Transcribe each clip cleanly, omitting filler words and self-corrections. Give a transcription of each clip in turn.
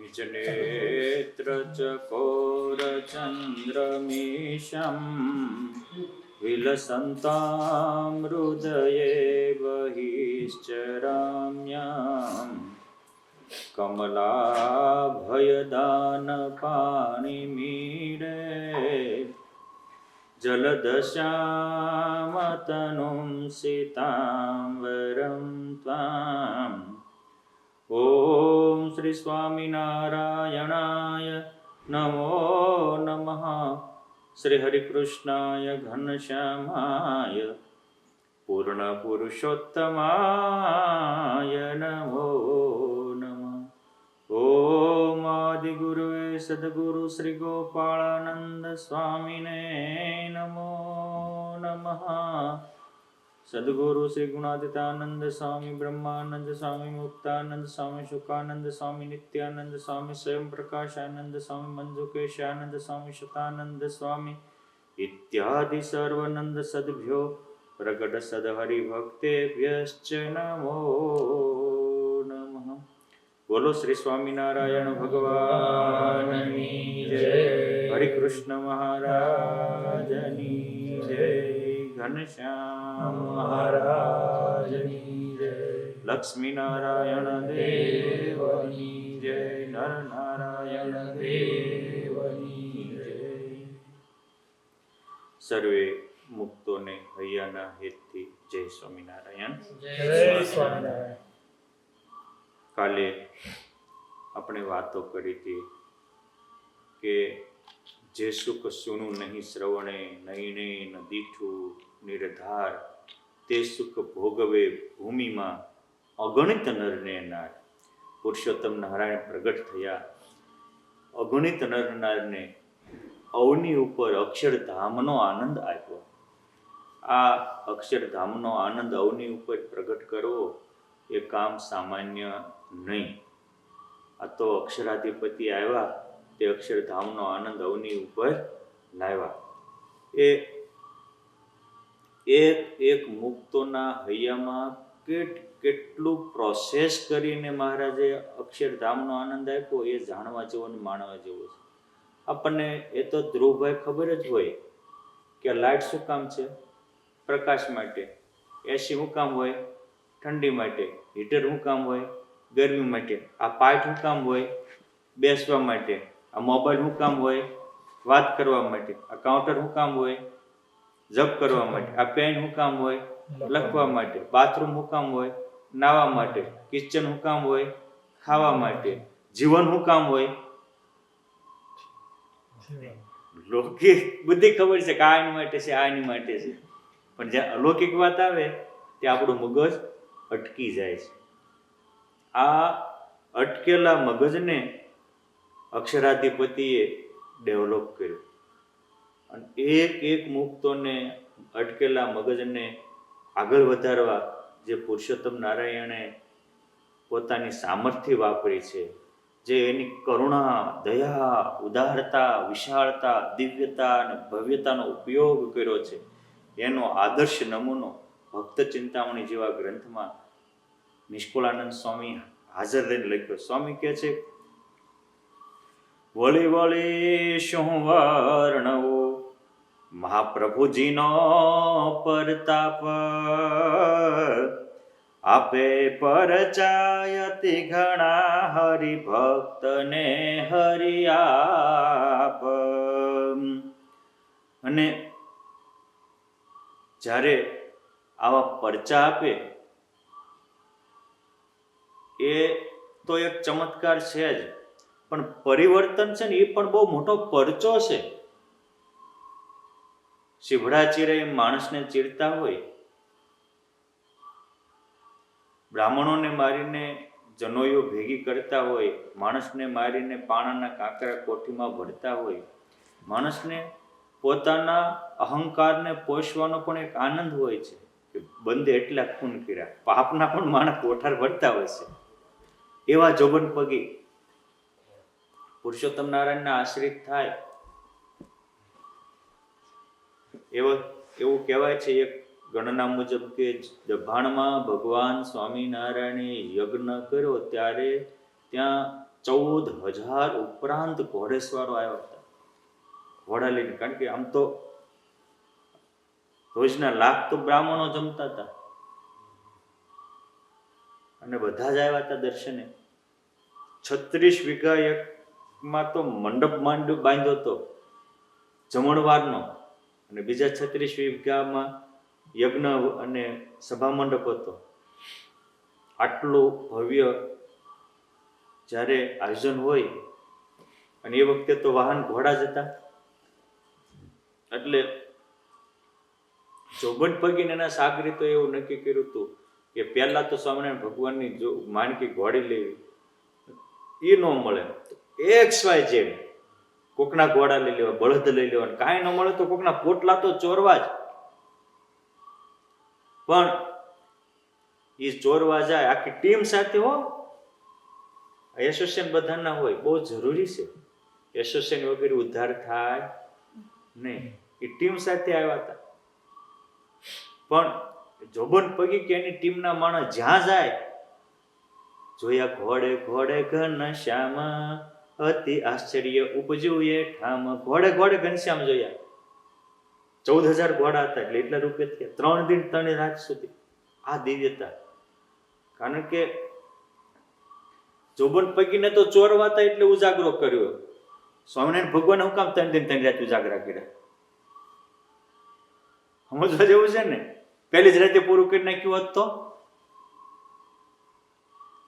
निजनेत्रचकोरचन्द्रमीशं विलसन्तां हृदये बहिश्चराम्याम् कमलाभयदानपाणिमीडे जलदश्यामतनुं सीतांवरं त्वाम् ओम श्री स्वामिनारायणाय नमो नमः। श्री हरिकृष्णाय घनश्यामाय पूर्णपुरुषोत्तमाय नमो नमः। ओम आदिगुरुवे सद्गुरु श्री गोपालानंद स्वामिने नमो नमः। सद्गुरु श्री गुणातीतानंद स्वामी, ब्रह्मानंद स्वामी, मुक्तानंद स्वामी, शुकानंद स्वामी, नित्यानंद स्वामी, स्वयं प्रकाशानंद स्वामी, मंजुकेशानंद स्वामी, शतानंद स्वामी इत्यादि सर्वानंद सद्भ्यो प्रकट सदहरि भक्तेभ्यश्च नमो नमः। बोलो श्री स्वामीनारायण भगवान की जय। हरि कृष्ण महाराज की जय। घनश्याम महाराज की जय। लक्ष्मी नारायण देव की जय। नर नारायण देव की जय। सर्वे मुक्तो ने हૈયાના હેતથી જય સ્વામિનારાયણ। જય સ્વામિનારાયણ। કાલે આપણે વાતો કરી હતી કે જે સુખ સુનું નહીં શ્રવણે, નયને ન દીઠું નિરધાર, તે સુખ ભોગવે ભૂમિમાં અગણિત નરને નાર। પુરુષોત્તમ નારાયણ પ્રગટ થયા, અગણિત નર નારને અવની ઉપર અક્ષરધામનો આનંદ આપ્યો। આ અક્ષરધામનો આનંદ અવની ઉપર પ્રગટ કરવો એ કામ સામાન્ય નહીં। આ તો અક્ષરાધિપતિ આવ્યા, તે અક્ષરધામનો આનંદ અવની ઉપર લાવ્યા। એ એક મુક્તોના હૈયામાં કેટલું પ્રોસેસ કરીને મહારાજે અક્ષરધામનો આનંદ આપ્યો એ જાણવા જેવો ને માણવા જેવો છે। આપણને એ તો ધ્રુવભાઈ ખબર જ હોય કે લાઇટ શું કામ છે? પ્રકાશ માટે। એસી શું કામ હોય? ઠંડી માટે। હીટર શું કામ હોય? ગરમી માટે। આ પાઇપ શું કામ હોય? બેસવા માટે। આ મોબાઈલ શું કામ હોય? વાત કરવા માટે। આ કાઉન્ટર શું કામ હોય? જપ કરવા માટે। આ પેન શું કામ હોય? લખવા માટે। બાથરૂમ શું કામ હોય? નાવા માટે। કિચન શું કામ હોય? ખાવા માટે। જીવન શું કામ હોય? લૌકિક બુદ્ધિ ખબર છે કે આ એની માટે છે, આ એની માટે છે, પણ જ્યાં અલૌકિક વાત આવે ત્યાં આપણું મગજ અટકી જાય છે। આ અટકેલા મગજને અક્ષરાધિપતિએ ડેવલપ કર્યું અને એક મુક્તોને અટકેલા મગજને આગળ વધારવા જે પુરુષોત્તમ નારાયણે પોતાની સામર્થ્ય વાપરી છે, જે એની કરુણા, દયા, ઉદારતા, વિશાળતા, દિવ્યતા અને ભવ્યતાનો ઉપયોગ કર્યો છે, એનો આદર્શ નમૂનો ભક્ત ચિંતામણી જેવા ગ્રંથમાં નિષ્કુળાનંદ સ્વામી હાજર રહીને લખ્યો। સ્વામી કહે છે, વળી વળી શું વર્ણવો મહાપ્રભુજીનો પરતાપ, આપે પરચાયતિ ઘણા હરિભક્તને હરિઆપ। અને જ્યારે આવા પરચા આપે એ તો એક ચમત્કાર છે જ, પણ પરિવર્તન છે ને એ પણ બહુ મોટો પરચો છે। શીભડા ચીરે માણસને ચીરતા હોય, બ્રાહ્મણોને મારીને જનોઈઓ ભેગી કરતા હોય, માણસને મારીને પાણાના કાંકરા કોઠીમાં ભરતા હોય, માણસને પોતાના અહંકારને પોષવાનો પણ એક આનંદ હોય છે કે બંદે એટલા ખૂન કર્યા, પાપના પણ માણસ કોઠાર ભરતા હોય છે। એવા જોબન પગી પુરુષોત્તમ નારાયણના આશ્રિત થાય એવું કહેવાય છે એક ગણના મુજબ કે દભાણમાં ભગવાન સ્વામિનારાયણે યજ્ઞ કર્યો ત્યારે ત્યાં 14,000 ઉપરાંત ઘોડેસવારો આવ્યા હતા ઘોડા લઈને. કારણ કે આમ તો રોજના લાખ તો બ્રાહ્મણો જમતા હતા અને બધા જ આવ્યા હતા દર્શને. 36 વીઘા એકમાં તો મંડપ બાંધ્યો હતો જમણવારનો, અને બીજા 36 વીઘામાં યજ્ઞ અને સભા મંડપ હતો. આટલું ભવ્ય જ્યારે આયોજન હોય, અને એ વખતે તો વાહન ઘોડા જ હતા, એટલે જોબન પગીને એના સાગરીતો એવું નક્કી કર્યું હતું કે પહેલા તો સ્વામિનારાયણ ભગવાનની જો માનકી ઘોડી લેવી એ ન મળે, XYZ કોકના ઘોડા લઈ લેવા, બળદ લઈ લેવા, કાંઈ ન મળે તો કોકના પોટલા તો ચોરવા જ. પણ એ ચોરવા જાય આખી ટીમ સાથે હો, એસોસિએશન બધાના હોય, બહુ જરૂરી છે. એસોસિએશન વગેરે ઉદ્ધાર થાય નહીં, એ ટીમ સાથે આવ્યા હતા. પણ જોબન પગી કે એની ટીમના માણસ જ્યાં જાય, જોયા ઘોડે ઘોડે ઘનશ્યામ, અતિ આશ્ચર્ય ઉપજ્યું એ ઠામ. ઘોડે ઘોડે ઘનશ્યામ જોયા. 14,000 ઘોડા હતા, એટલે એટલા રૂપિયા થયા. 3 દિન 3 રાત સુધી આ દિવ્યતા. કારણ કે જોબન પગીને તો ચોરવા હતા એટલે ઉજાગરો કર્યો. સ્વામિનારાયણ ભગવાન હું કામ 3 દિન 3 રાત ઉજાગરા કર્યા? સમજવા જેવું છે ને. પહેલી જ રાતે પૂરું કરી નાખ્યું હોત તો.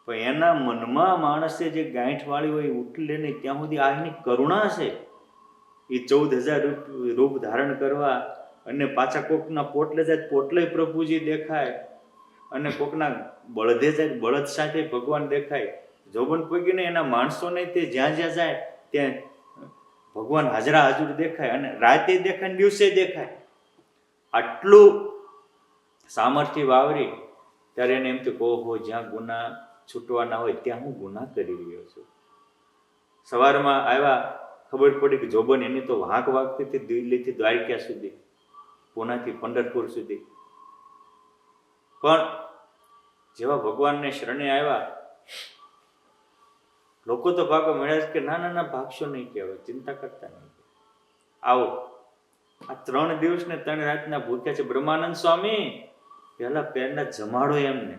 પણ એના મનમાં માણસે જે ગાંઠ વાળી હોય ઉઠલે નહીં ત્યાં સુધી આની કરુણા છે. એ 14,000 રૂપ ધારણ કરવા, અને પાછા કોકના પોટલે જાય પોટલે પ્રભુજી દેખાય, અને કોકના બળદે જાય બળદ સાથે ભગવાન દેખાય. જોબન પગીને એના માણસોને તે જ્યાં જ્યાં જાય ત્યાં ભગવાન હાજરા હાજર દેખાય, અને રાતે દેખાય, દિવસે દેખાય. આટલું સામર્થ્ય વાવરી ત્યારે એને એમ તો કહો, જ્યાં ગુના છૂટવાના હોય ત્યાં હું ગુના કરી રહ્યો છું. સવારમાં આવ્યા, ખબર પડી કે જોબન એની તો વાંક વાગતી હતી દિલ્હીથી દ્વારકા સુધી, પૂનાથી પંઢરપુર સુધી. પણ જેવા ભગવાનને શરણે આવ્યા, લોકો તો ભાગો મળ્યા કે ના ના ના ભાગશો નહીં, કહેવાય ચિંતા કરતા નહીં, આવો. આ 3 દિવસ ને 3 રાતના ભૂખ્યા છે. બ્રહ્માનંદ સ્વામી પહેલા જમાડો એમને.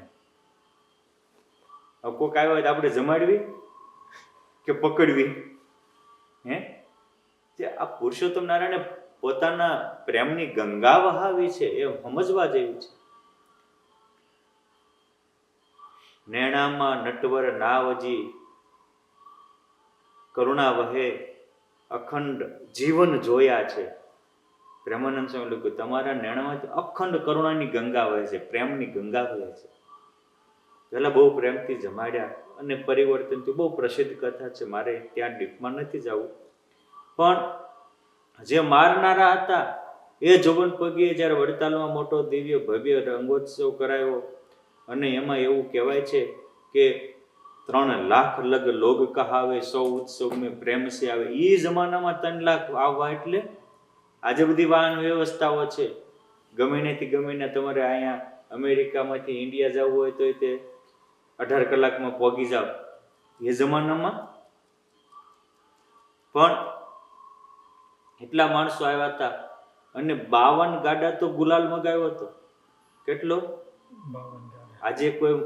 હવે કોક આવ્યો હોય તો આપણે જમાડવી કે પકડવી? હે, આ પુરુષોત્તમ નારાયણે પોતાના પ્રેમની ગંગા વહાવી છે, એ સમજવા જેવું છે. નેણામાં નટવર નાવજી કરુણા વહે અખંડ જીવન જોયા છે. પ્રેમાનંદ સ્વામી લખ્યું, તમારા નેણામાંથી અખંડ કરુણાની ગંગા વહે છે, પ્રેમની ગંગા વહે છે. પેલા બહુ પ્રેમથી જમાડ્યા, અને પરિવર્તનથી બહુ પ્રસિદ્ધ કથા છે, મારે ત્યાં ડીપમાં નથી જવું. પણ જે મારનારા હતા એ જોબન પગીએ જ્યારે વડતાલમાં મોટો દિવ્ય ભવ્ય રંગોત્સવ કરાયો, અને એમાં એવું કહેવાય છે કે 3 લાખ લગ લોગ કહાવે, 100 ઉત્સવ મેં પ્રેમ સે આવે. એ જમાનામાં 3 લાખ આવવા એટલે આજે બધી વાહન વ્યવસ્થાઓ છે. ગમે ત્યાંથી ગમે ને તમારે અહીંયા અમેરિકામાંથી ઇન્ડિયા જવું હોય તો તે 18 કલાકમાં પહોંચી જાવ. એ જમાનામાં પણ એટલા માણસો આવ્યા હતા, અને 52 ગાડા તો ગુલાલ મગાવ્યો હતો. કેટલો? 52 ગાડા. આજે કોઈ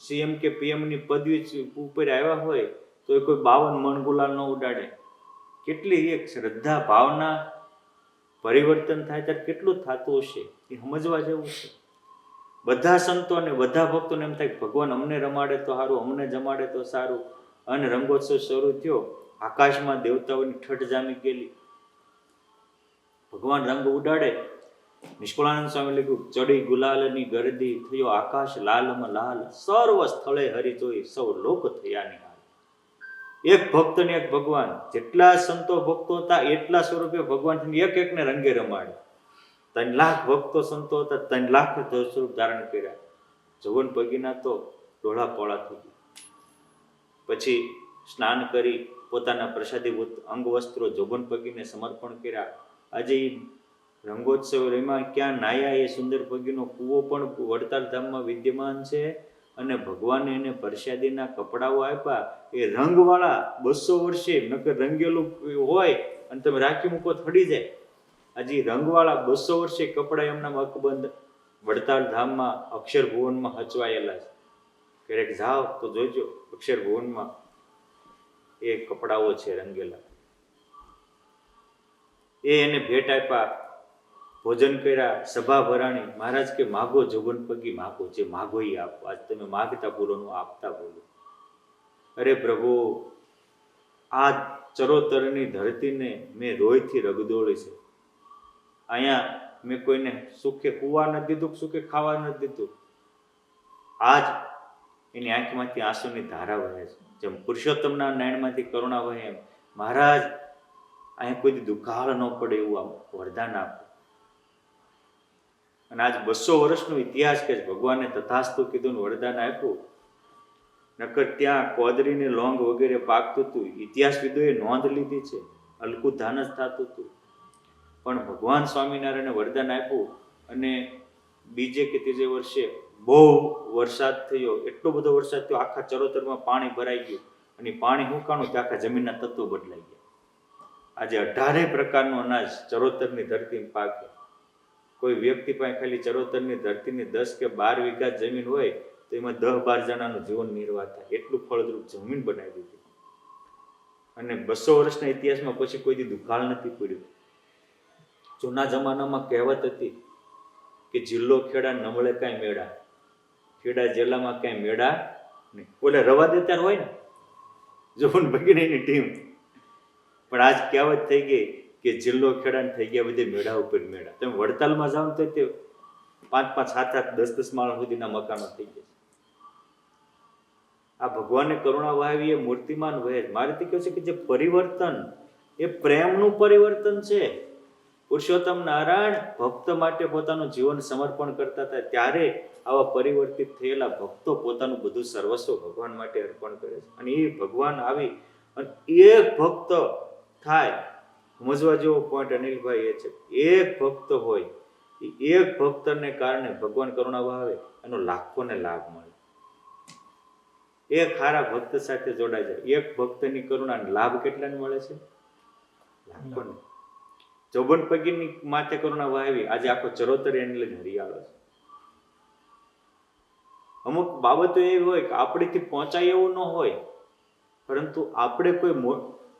સીએમ કે પીએમ ની પદવી ઉપર આવ્યા હોય તો એ કોઈ 52 મણ ગુલાલ ન ઉડાડે. કેટલી એક શ્રદ્ધા ભાવના પરિવર્તન થાય ત્યારે કેટલું થતું હશે, એ સમજવા જેવું છે. બધા સંતો અને બધા ભક્તોને એમ થાય ભગવાન અમને રમાડે તો સારું, અમને જમાડે તો સારું. અને રંગોત્સવ શરૂ થયો, આકાશમાં દેવતાઓની ઠઠ જામી ગયેલી. ભગવાન રંગ ઉડાડે. નિષ્કુળાનંદ સ્વામી લખ્યું, ચડી ગુલાલની ગરદી, થયો આકાશ લાલમાં લાલ, સર્વ સ્થળે હરી જોઈ, સૌ લોક થયા નિહાલ. એક ભક્ત ને એક ભગવાન, જેટલા સંતો ભક્તો હતા એટલા સ્વરૂપે ભગવાન એક એકને રંગે રમાડે. 3 લાખ ભક્તો સંતો હતા, 3 લાખ સ્વરૂપ ધારણ કર્યા. જોબન પગીના તો ડોળા પોળા થઈ ગયા. પછી સ્નાન કરી પોતાના પ્રસાદીભૂત અંગ વસ્ત્રો જોબન પગીને સમર્પણ કર્યા. આજે રંગોત્સવ એમાં ક્યાં નાયા, એ સુંદર પગીનો કૂવો પણ વડતાલ ધામમાં વિદ્યમાન છે, અને ભગવાને એને પ્રસાદીના કપડાઓ આપ્યા, એ રંગવાળા 200 વર્ષે, નકર રંગેલું હોય અને તમે રાખી મૂકો થડી જાય. આજે રંગવાળા 200 વર્ષે કપડા એમના અકબંધ વડતાલ ધામમાં અક્ષર ભુવનમાં હચવાયેલા છે. ક્યારેક જાઓ તો જોજો, અક્ષર ભુવનમાં એ કપડાઓ છે રંગેલા. એ એને ભેટ આપ્યા, ભોજન કર્યા, સભા ભરાણી. મહારાજ કે માગો જોગન પગી માગો, જે માગો એ આપો. આજ તમે માગતા પૂરોનું આપતા બોલો. અરે પ્રભુ, આ ચરોતરની ધરતીને મેં રોયથી રગદોળી છે. અહીંયા મેં કોઈને સુખે કુવા નથી દીધું, સુખે ખાવા નથી દીધું. આજ એની આંખમાંથી આંસુની ધારા વહે છે. જેમ પુરુષોત્તમના નયનમાંથી કરુણા વહે એમ મહારાજ અહીંયા કોઈ દુકાળ ન પડે એવું આમ વરદાન આપો. અને આજ 200 વર્ષનો ઇતિહાસ કે ભગવાને તથાસ્તુ કીધું ને વરદાન આપ્યું. નકર ત્યાં કોદરીને લોંગ વગેરે પાકતું હતું. ઇતિહાસવિદોએ નોંધ લીધી છે, હલકું ધાન જ થતું હતું. પણ ભગવાન સ્વામિનારાયણે વરદાન આપ્યું અને બીજે કે ત્રીજે વર્ષે બહુ વરસાદ થયો. એટલો બધો વરસાદ થયો, આખા ચરોતરમાં પાણી ભરાઈ ગયું. અને પાણી હુંકાણું કે આખા જમીનના તત્વો બદલાઈ ગયા. આજે 18 પ્રકારનું અનાજ ચરોતરની ધરતીમાં પાકે. કોઈ વ્યક્તિ પાસે ખાલી ચરોતરની ધરતીની 10 કે 12 વીઘા જમીન હોય તો એમાં 10-12 જણાનું જીવન નિર્વાહ થાય. એટલું ફળદ્રુપ જમીન બનાવી દીધી. અને 200 વર્ષના ઇતિહાસમાં પછી કોઈ દી દુકાળ નથી પડ્યું. જૂના જમાનામાં કહેવત હતી કે જિલ્લો ખેડા નમળે કાંઈ મેળા, ખેડા જિલ્લામાં કાંઈ મેળા નહીં. ઓલે રવા દેતા હોય ને જોન ભગીનીની ટીમ, પણ આજ કહેવત થઈ ગઈ કે જિલ્લો ખેડા થઈ ગયા બધે મેળા ઉપર મેળા. તમે વડતાલમાં જાઓ તો તે 5-5, 7-7, 10-10 માળ સુધીના મકાનો થઈ ગયા. આ ભગવાને કરુણા વહાવી, એ મૂર્તિમાન વહે. મારે તો કહ્યું છે કે જે પરિવર્તન એ પ્રેમનું પરિવર્તન છે. પુરુષોત્તમ નારાયણ ભક્ત માટે પોતાનું જીવન સમર્પણ કરતા હતા, ત્યારે આવા પરિવર્તિત થયેલા ભક્તો પોતાનું બધું સર્વસ્વ ભગવાન માટે અર્પણ કરે છે. અને એ ભગવાન આવી અને એક ભક્ત થાય, સમજવા જેવો પોઈન્ટ અનિલભાઈ એ છે, એક ભક્ત હોય, એ એક ભક્તને કારણે ભગવાન કરુણા વહાવે, એનો લાખોને લાભ મળે. એક સારા ભક્ત સાથે જોડાઈ જાય, એક ભક્તની કરુણા લાભ કેટલાને મળે છે? લાખોને. જોબન પગીની માથે કરુણા વહાવી, આજે આખો ચરોતર એને લઈને હરિયાળો છે. અમુક બાબતો એવી હોય કે આપણેથી પહોંચાય એવું ન હોય, પરંતુ આપણે કોઈ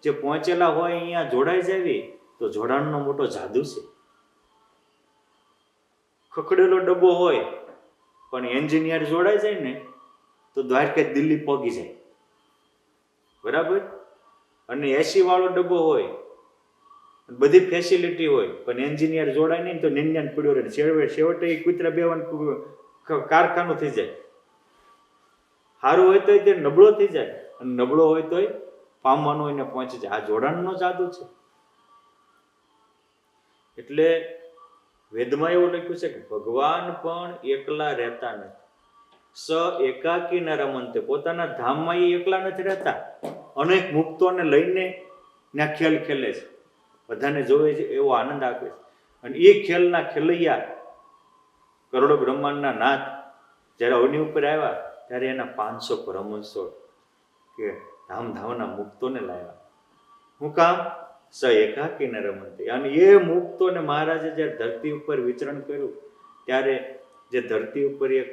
જે પહોંચેલા હોય અહીંયા જોડાઈ જાવી તો જોડાણનો મોટો જાદુ છે. ખખડેલો ડબ્બો હોય પણ એન્જિનિયર જોડાઈ જાય ને તો દ્વારકા દિલ્હી પહોંચી જાય, બરાબર. અને એસી વાળો ડબ્બો હોય, બધી ફેસિલિટી હોય, પણ એન્જિનિયર જોડાય નહીં તો નિંજાન પડ્યો રહે. છેવટે એ કૂતરા બેવાનું કારખાનું થઈ જાય. સારું હોય તો તે નબળો થઈ જાય, અને નબળો હોય તો પામવાનો એને પહોંચી જાય. આ જોડાણનો જાદુ છે. એટલે વેદમાં એવું લખ્યું છે કે ભગવાન પણ એકલા રહેતા નથી. સ એકાકી ન રમંતે, પોતાના ધામમાં એ એકલા નથી રહેતા, અનેક મુક્તોને લઈને ત્યાં ખેલ ખેલે છે, બધાને જોવે છે, એવો આનંદ આપે છે. અને એ ખેલના ખેલૈયા કરોડો બ્રહ્માંડના નાથ જ્યારે અવની ઉપર આવ્યા ત્યારે એના 500 પરમહંસો કે ધામના મુક્તોને લાવ્યા. શું કામ? સ એકાકી ન રમંતે. અને એ મુક્તોને મહારાજે જ્યારે ધરતી ઉપર વિચરણ કર્યું ત્યારે જે ધરતી ઉપર એક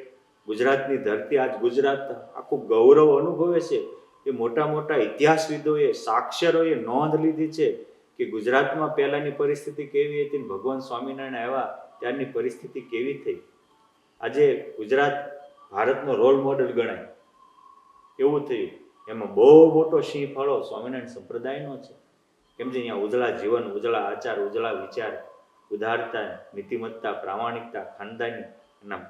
ગુજરાતની ધરતી, આજ ગુજરાત આખું ગૌરવ અનુભવે છે. એ મોટા મોટા ઇતિહાસવિદોએ, સાક્ષરોએ નોંધ લીધી છે કે ગુજરાતમાં પહેલાની પરિસ્થિતિ કેવી હતી, ભગવાન સ્વામિનારાયણ આવ્યા ત્યારની પરિસ્થિતિ કેવી થઈ. આજે ગુજરાત ભારતનો રોલ મોડેલ ગણાય એવું થયું. એમાં બહુ મોટો સિંહ ફાળો સ્વામિનારાયણ સંપ્રદાયનો છે. કેમ છે અહીંયા ઉજળા જીવન, ઉજળા આચાર, ઉજળા વિચાર, ઉદારતા, નીતિમત્તા, પ્રામાણિકતા, ખાનદાની એના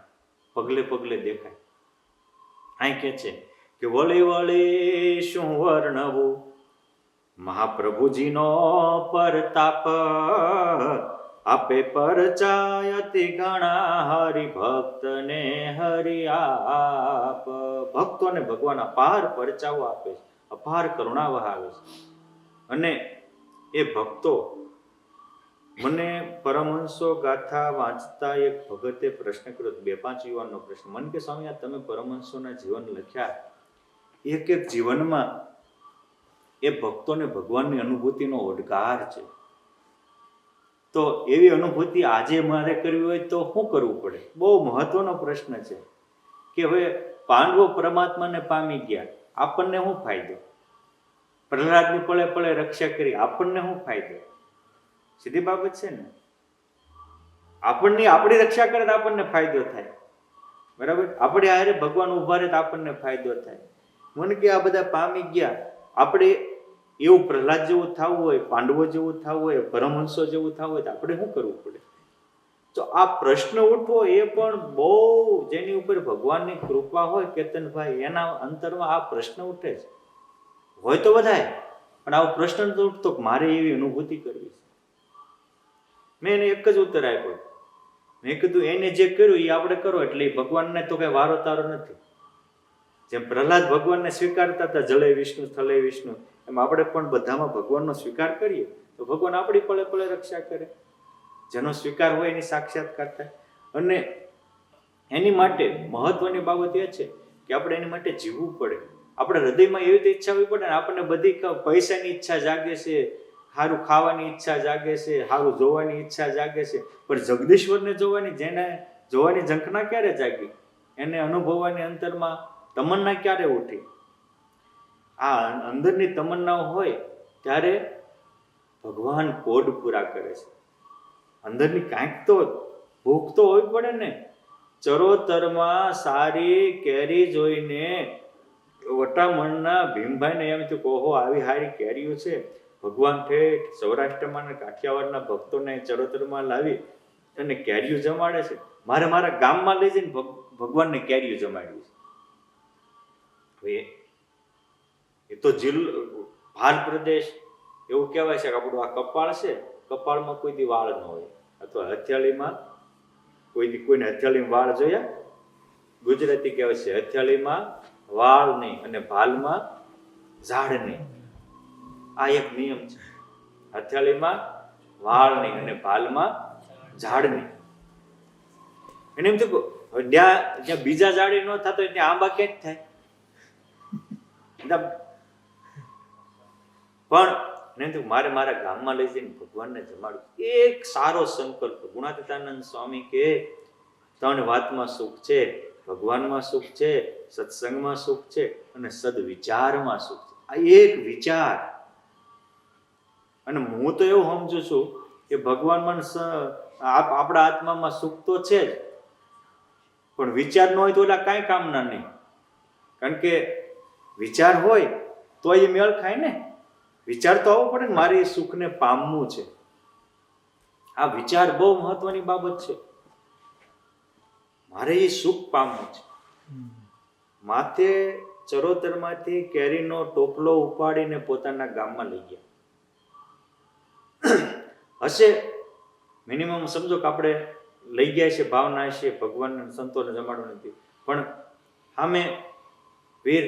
પગલે પગલે દેખાય. અહીં કે છે કે વળી વળી શું વર્ણવું મહાપ્રભુજીનો પરતાપ, આપે પરચાયતિ ઘણા હરિભક્તને હરિઆપ. ભક્તોને ભગવાન અપાર પરચાઓ આપે છે, અપાર કરુણા વહાવે છે. અને એ ભક્તો મને પરમહંસો ગાથા વાંચતા એક ભગતે પ્રશ્ન કર્યો, 2-5 યુવાનનો પ્રશ્ન. મને કે સ્વામી, આ તમે પરમહંસોના જીવન લખ્યા, એક એક જીવનમાં એ ભક્તોને ભગવાનની અનુભૂતિનો ઓડકાર છે. તો એવી અનુભૂતિ આજે મારે કરવી હોય તો શું કરવું પડે? બહુ મહત્વનો પ્રશ્ન છે કે હવે પાંડવો પરમાત્માને પામી ગયા, આપણને શું ફાયદો? પ્રહલાદની પળે પળે રક્ષા કરી, આપણને શું ફાયદો? સીધી બાબત છે ને. આપણી રક્ષા કરે તો આપણને ફાયદો થાય, બરાબર? આપણે હારે ભગવાન ઉભા રહે તો આપણને ફાયદો થાય. મને કે આ બધા પામી ગયા, આપણે એવું પ્રહલાદ જેવું થવું હોય, પાંડવો જેવું થવું હોય, પરમહંસો જેવું થવું હોય તો આપણે શું કરવું પડે? તો આ પ્રશ્ન ઉઠવો એ પણ બહુ, જેની ઉપર ભગવાનની કૃપા હોય, કેતનભાઈ, એના અંતરમાં આ પ્રશ્ન ઉઠે છે. હોય તો બધાય, પણ આવો પ્રશ્ન તો ઉઠતો કે મારે એવી અનુભૂતિ કરવી છે. મેં એને એક જ ઉત્તર આપ્યો. મેં કીધું એને જે કર્યું એ આપણે કરો, એટલે ભગવાનને તો કઈ વારો તારો નથી. જેમ પ્રહલાદ ભગવાનને સ્વીકારતા હતા, જલે વિષ્ણુ સ્થલે વિષ્ણુ, એમ આપણે પણ બધામાં ભગવાનનો સ્વીકાર કરીએ તો ભગવાન આપણી પળે પળે રક્ષા કરે. જેનો સ્વીકાર હોય એની સાક્ષાત્કાર થાય. અને એની માટે મહત્વની બાબત એ છે કે આપણે એની માટે જીવવું પડે. આપણે હૃદયમાં એવી રીતે ઈચ્છા હોવી પડે ને. આપણને બધી પૈસાની ઈચ્છા જાગે છે, સારું ખાવાની ઈચ્છા જાગે છે, સારું જોવાની ઈચ્છા જાગે છે, પણ જગદીશ્વરને જોવાની, જેને જોવાની ઝંખના ક્યારે જાગી? એને અનુભવવાની અંતરમાં તમન્ના ક્યારે ઉઠી? આ અંદરની તમન્નાઓ હોય ત્યારે ભગવાન કોડ પૂરા કરે છે. અંદરની કાંઈક તો ભૂખ તો હોવી પડે ને. ચરોતરમાં સારી કેરી જોઈને વટામણના ભીમભાઈને એમ થયું કે ઓહો, આવી સારી કેરીઓ છે. ભગવાન ઠેઠ સૌરાષ્ટ્રમાં અને કાઠિયાવાડના ભક્તોને ચરોતરમાં લાવી અને કેરીઓ જમાડે છે. મારે મારા ગામમાં લઈ જઈને ભગવાનને કેરીઓ જમાડવી છે. એ તો જિલ્લો, ભાર પ્રદેશ એવું કહેવાય છે કે આપણું આ કપાળ છે, કપાળમાં કોઈ દી વાળ ન હોય. અથવા હથિયાળીમાં કોઈને હથિયાળીમાં વાળ જોયા? ગુજરાતી કહેવાય છે હથિયાળીમાં વાળ નહીં અને ભાલમાં ઝાડ નહીં. આ એક નિયમ છે. હથિયાળીમાં વાળ નહીં અને ભાલમાં ઝાડ નહીં. એને એમ થયું જ્યાં બીજા ઝાડી ન થતો ત્યાં આંબા ક્યાંક થાય. પણ મારે મારા ગામમાં લઈ જઈને ભગવાનને જમાડું. એક સારો સંકલ્પ. ગુણાતીતાનંદ સ્વામી કે 3 વાતમાં સુખ છે: ભગવાનમાં સુખ છે, સત્સંગમાં સુખ છે અને સદવિચારમાં સુખ છે. આ એક વિચાર. અને હું તો એવું સમજુ છું કે ભગવાનમાં આપણા આત્મામાં સુખ તો છે જ, પણ વિચાર ન હોય તો ઓલા કાંઈ કામના નહીં. કારણ કે વિચાર હોય તો એ મેળ ખાય ને. વિચાર તો આવવો પડે ને, મારે એ સુખને પામવું છે. આ વિચાર બહુ મહત્વની બાબત છે. મારે એ સુખ પામવું છે. માથે ચરોતરમાંથી કેરીનો ટોપલો ઉપાડીને પોતાના ગામમાં લઈ ગયા. હશે મિનિમમ સમજો કે આપણે લઈ ગયા છે, ભાવના છે, ભગવાનને સંતોને જમાડવું નથી, પણ સામે વીર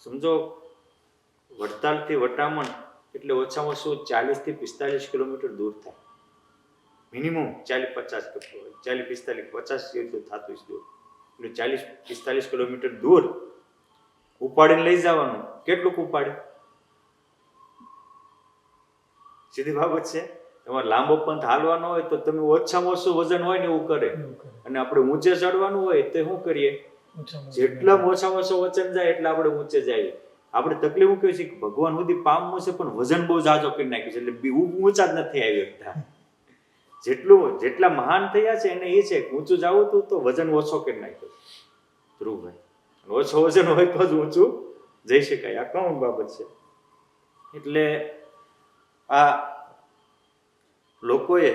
સમજો વડતાલથી વટામણ એટલે ઓછામાં ઓછું 40 થી 45 કિલોમીટર દૂર થાય. મિનિમમ 40-45 જેટલું થતું છે દૂર. એટલે 40-45 કિલોમીટર દૂર ઉપાડીને લઈ જવાનું. કેટલું ઉપાડે? સીધી બાબત છે. તમારે લાંબો પંથ હાલવાનો હોય તો તમે ઓછામાં ઓછું વજન હોય ને એવું કરે. અને આપણે ઊંચે ચડવાનું હોય તો શું કરીએ? જેટલા ઓછામાં ઓછું વજન જાય એટલે આપણે ઊંચે જઈએ. આપણે તકલીફ શું કહે છે કે ભગવાન સુધી પામવું છે પણ વજન બહુ જાજો કરી નાખ્યું છે, એટલે ઊંચા જ નથી આવી શકતા. જેટલા મહાન થયા છે એને એ છે કે ઊંચું જવું હતું તો વજન ઓછો કરી નાખ્યો. ધ્રુવભાઈ, ઓછો વજન હોય તો જ ઊંચું જઈ શકાય. આ કોણ બાબત છે? એટલે આ લોકોએ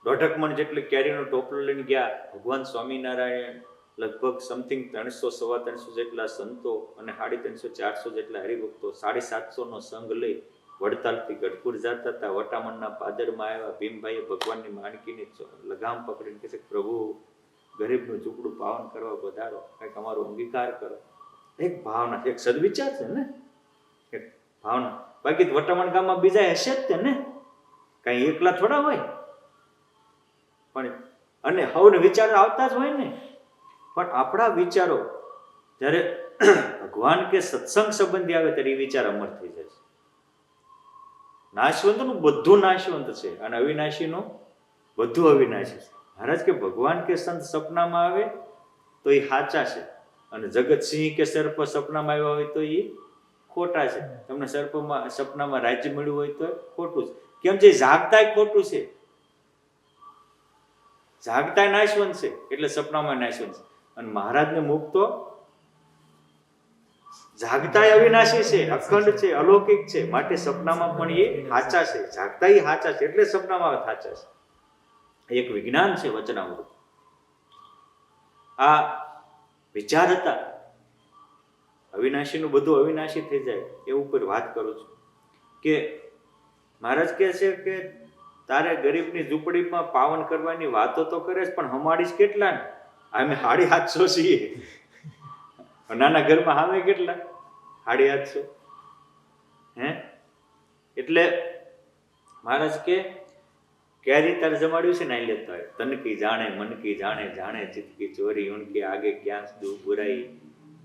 1.5 મણ જેટલી કેરીનો ટોપલો લઈને ગયા. ભગવાન સ્વામિનારાયણ લગભગ સમથિંગ 300-350 જેટલા સંતો અને 350-400 જેટલા હરિભક્તો 750નો સંઘ લઈ વડતાલથી ગઢપુર જતા હતા. વટામણના પાદરમાં આવ્યા. ભીમભાઈએ ભગવાનની માણકીની લગામ પકડીને કહે છે, પ્રભુ ગરીબનું ઝૂંપડું પાવન કરવા પધારો, કંઈક અમારો અંગીકાર કરો. એક ભાવના, એક સદવિચાર છે ને, એક ભાવના. બાકી તો વટામણ ગામમાં બીજા હશે જ તે ને, કાંઈ એકલા થોડા હોય. પણ અને હવને વિચારો આવતા જ હોય ને, પણ આપણા વિચારો જ્યારે ભગવાન કે સત્સંગ સંબંધી આવે ત્યારે એ વિચાર અમર થઈ જાય છે. નાશવંતનું બધું નાશવંત છે અને અવિનાશીનું બધું અવિનાશી છે. મહારાજ કે ભગવાન કે સંત સપનામાં આવે તો એ સાચા છે, અને જગતસિંહ કે સર્પ સપનામાં આવ્યા હોય તો એ ખોટા છે. તમને સપનામાં રાજ્ય મળ્યું હોય તો ખોટું છે. કેમ છે? જાગતા ખોટું છે, જાગતા નાશવંત છે, એટલે સપનામાં નાશવંત છે. અને મહારાજને મુક્ત તો જાગતા અવિનાશી છે, અખંડ છે, અલૌકિક છે, માટે સપનામાં પણ એ સાચા છે. જાગતા એ સાચા છે એટલે સપનામાં સાચા છે. એક વિજ્ઞાન છે વચનામૃત. આ વિચાર હતા અવિનાશીનું બધું અવિનાશી થઈ જાય એ ઉપર વાત કરું છું. કે મહારાજ કહે છે કે તારે ગરીબની ઝૂંપડીમાં પાવન કરવાની વાતો તો કરે છે, પણ હમાડીશ કેટલા ને? અમે 750 છીએ. નાના ઘરમાં હામે કેટલા? 850. એટલે મહારાજ કે ક્યારે તારે જમાડ્યું છે ને અહીં લેતા હોય. તન કી જાણે મન કી જાણે, જાણે ચિત્ત કી ચોરી, ઉનકે આગે ક્યાં દૂર બુરાઈ,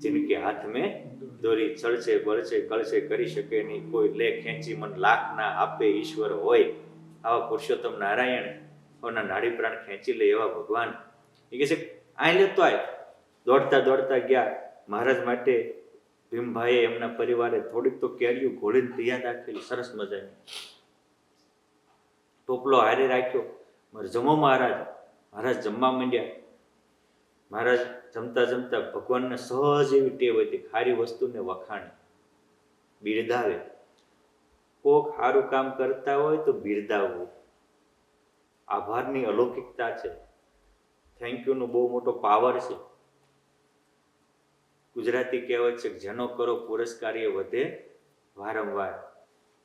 जिनके हाथ में દોરી ચડશે બળશે કળશે કરી શકે નહીં કોઈ, લે ખેંચી મન લાખ ના આપે ઈશ્વર હોય. આવા પુરુષોત્તમ નારાયણ ઓના નાડી પ્રાણ ખેંચી લે એવા ભગવાન. એ કહે છે અહીં લેતો આય. દોડતા દોડતા ગયા. મહારાજ માટે ભીમભાઈએ એમના પરિવારે થોડીક તો કેરીઓ ઘોળીને તૈયાર રાખેલી, સરસ મજાની. ટોપલો હારે રાખ્યો. જમો મહારાજ. મહારાજ જમવા માંડ્યા. મહારાજ જમતા જમતા ભગવાનને સહજ એવી ટેવ હતી, ખારી વસ્તુને વખાણે, બિરદાવે. કોક સારું કામ કરતા હોય તો બિરદાવવું. આભારની અલૌકિકતા છે. થેન્ક યુ નો બહુ મોટો પાવર છે. ગુજરાતી કહેવત છે કે જેનો કરો પુરસ્કાર એ વધે વારંવાર.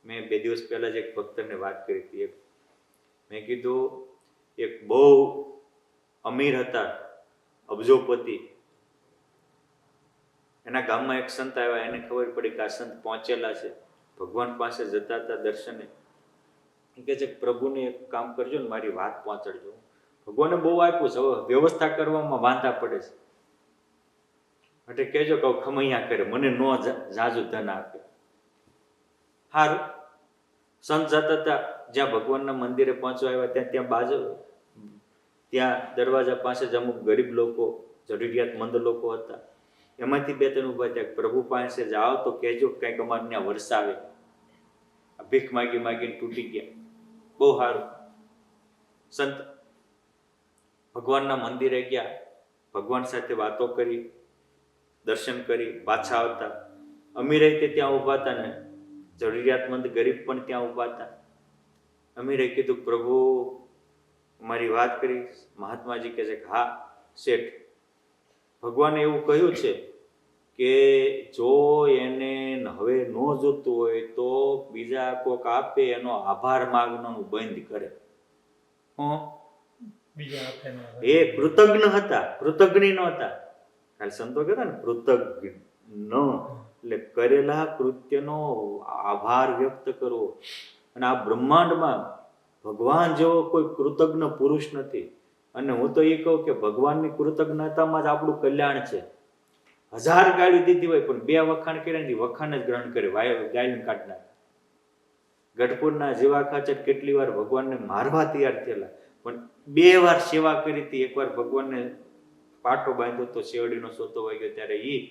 મેં 2 દિવસ પહેલા જ એક ભક્તને વાત કરી હતી. મેં કીધું એક બહુ અમીર હતા, અબજોપતિ. એના ગામમાં એક સંત આવ્યા. એને ખબર પડી કે આ સંત પહોંચેલા છે, ભગવાન પાસે જતા હતા દર્શને. એ કહે છે કે પ્રભુને એક કામ કરજો ને, મારી વાત પહોંચાડજો. ભગવાને બહુ આપ્યું છે, હવે વ્યવસ્થા કરવામાં વાંધા પડે છે. એટલે કહેજો કે ખમૈયા કરે, મને નો જાજુ ધન આપે. સારું. સંત જતા હતા જ્યાં ભગવાનના મંદિરે પહોંચવા આવ્યા ત્યાં બાજુ ત્યાં દરવાજા પાસે જ અમુક ગરીબ લોકો, જરૂરિયાતમંદ લોકો હતા. એમાંથી 2-3 ઉભા થયા. પ્રભુ પાસે જાઓ તો કહેજો કંઈક અમારે ત્યાં વરસાવે. ભીખ માગી માગીને તૂટી ગયા. બહુ સારું. સંત ભગવાનના મંદિરે ગયા, ભગવાન સાથે વાતો કરી, દર્શન કરી, પાછા આવતા. અમીરે તે ત્યાં ઊભા હતા ને જરૂરિયાતમંદ ગરીબ પણ ત્યાં ઊભા હતા. અમીરે કીધું પ્રભુ મારી વાત કરી. મહાત્માજી કહે છે કે હા શેઠ, ભગવાને એવું કહ્યું છે કે જો એને હવે ન જોતું હોય તો બીજા કોક આપે એનો આભાર માગવાનું બંધ કરે. એ કૃતજ્ઞ હતા, કૃતજ્ઞ નહોતા. ખાલી સંતો કહેતા ને કૃતજ્ઞ એટલે કરેલા કૃત્યનો આભાર વ્યક્ત કરવો. અને આ બ્રહ્માંડમાં ભગવાન જેવો કોઈ કૃતજ્ઞ પુરુષ નથી. અને હું તો એ કહું કે ભગવાનની કૃતજ્ઞતામાં જ આપણું કલ્યાણ છે. 1000 ગાળી દીધી હોય પણ 2 વખાણ કર્યા ને વખાણ જ ગ્રહણ કરે, ગાયને કાઢ નાખે. ગઢપુરના જીવા ખાચર કેટલી વાર ભગવાનને મારવા તૈયાર થયેલા, પણ 2 વાર સેવા કરી હતી. એકવાર ભગવાનને પાટો બાંધ્યો તો શેરડીનો સોતો વાગ્યો ત્યારે ઈ,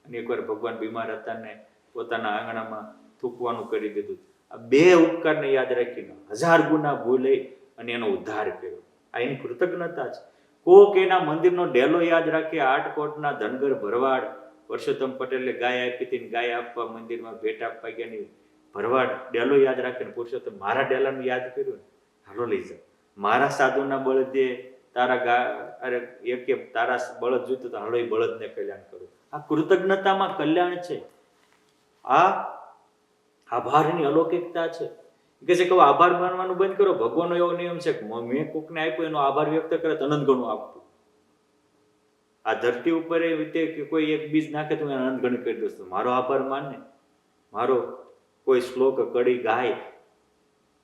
અને એકવાર ભગવાન બીમાર હતા ને પોતાના આંગણામાં થૂકવાનું કરી દીધું. આ 2 ઉપકારને યાદ રાખીને 1000 ગુના ભૂલી અને એનો ઉદ્ધાર કર્યો. આ એની કૃતજ્ઞતા છે. કોક એના મંદિરનો ડેલો યાદ રાખે. 8 કોટના ધનગર ભરવાડ પરસોત્તમ પટેલે ગાય આપી હતી, ગાય આપવા મંદિરમાં ભેટ આપવા ગયા, ભરવાડ ડેલો યાદ રાખે ને પુરુષોત્તમ મારા ડેલાનું યાદ કર્યું ને હાલો લઈ જાઓ. મારા સાધુના બળદે તારા અરે એક તારા બળદ જોઈતું તો હાલો એ બળદને કલ્યાણ કરું. આ કૃતજ્ઞતામાં કલ્યાણ છે. આ આભારની અલૌકિકતા છે. કે છે કે આભાર માનવાનું બંધ કરો. ભગવાનનો એવો નિયમ છે કે મેં કોકને આપ્યો એનો આભાર વ્યક્ત કરે તો અનંત ગણું આપવું. આ ધરતી ઉપર એ રીતે કે કોઈ એક બીજ નાખે તો અનંત ગણું કરી દોસ્તો. મારો આભાર માન ને, મારો કોઈ શ્લોક કડી ગાય,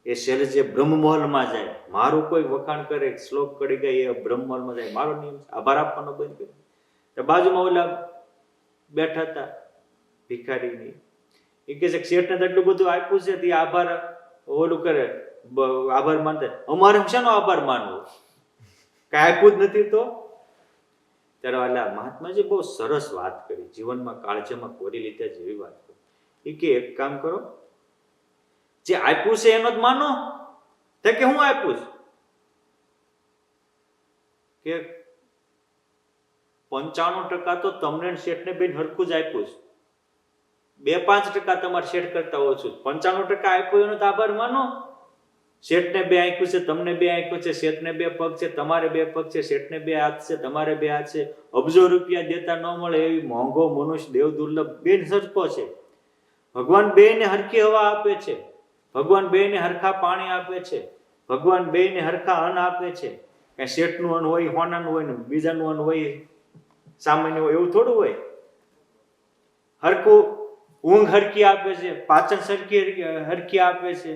એ છેલ્લે જે બ્રહ્મમહલમાં જાય, મારું કોઈ વખાણ કરે, શ્લોક કડી ગાય, એ બ્રહ્મમહલમાં જાય, મારો નિયમ છે, આભાર આપવાનો બંધ કરે. તો બાજુમાં ઓલા બેઠા હતા ભિખારીની, એ કહે છે કે શેઠને તો એટલું બધું આપ્યું છે, તે આભાર ઓલું કરે, આભાર માનતા, અમારે શાનો આભાર માનવો, કઈ આપ્યું જ નથી. તો ત્યારે ઓલા મહાત્માજી બહુ સરસ વાત કરી, જીવનમાં કાળજામાં કોરી લીધા જેવી વાત કરી. એ કે એક કામ કરો, જે આપ્યું છે એનો જ માનો. તે કે હું આપ્યું છે કે 95% તો તમને શેઠને બેન હરખું જ આપ્યું છે, 2-5% તમારે શેઠ કરતા ઓછું, 95% આપ્યું એનો તો આભાર માનો. શેઠને 2 આંખ્યું છે, તમને 2 આંખ્યું છે, શેઠને 2 પગ છે, તમારે 2 પગ છે, શેઠને 2 હાથ છે, તમારે 2 હાથ છે. અબજો રૂપિયા દેતા ન મળે એવી મોંઘો મનુષ્ય દેવ દુર્લભ બેન સરખો છે. ભગવાન બેયને હરખી હવા આપે છે, ભગવાન બેયને હરખા પાણી આપે છે, ભગવાન બેયને હરખા અન્ન આપે છે. કઈ શેઠનું અન્ન હોય હોનાનું હોય ને બીજાનું અન્ન હોય સામાન્ય હોય, એવું થોડું હોય. હરખું ઊંઘ હરખી આપે છે, પાચન હરખી આપે છે.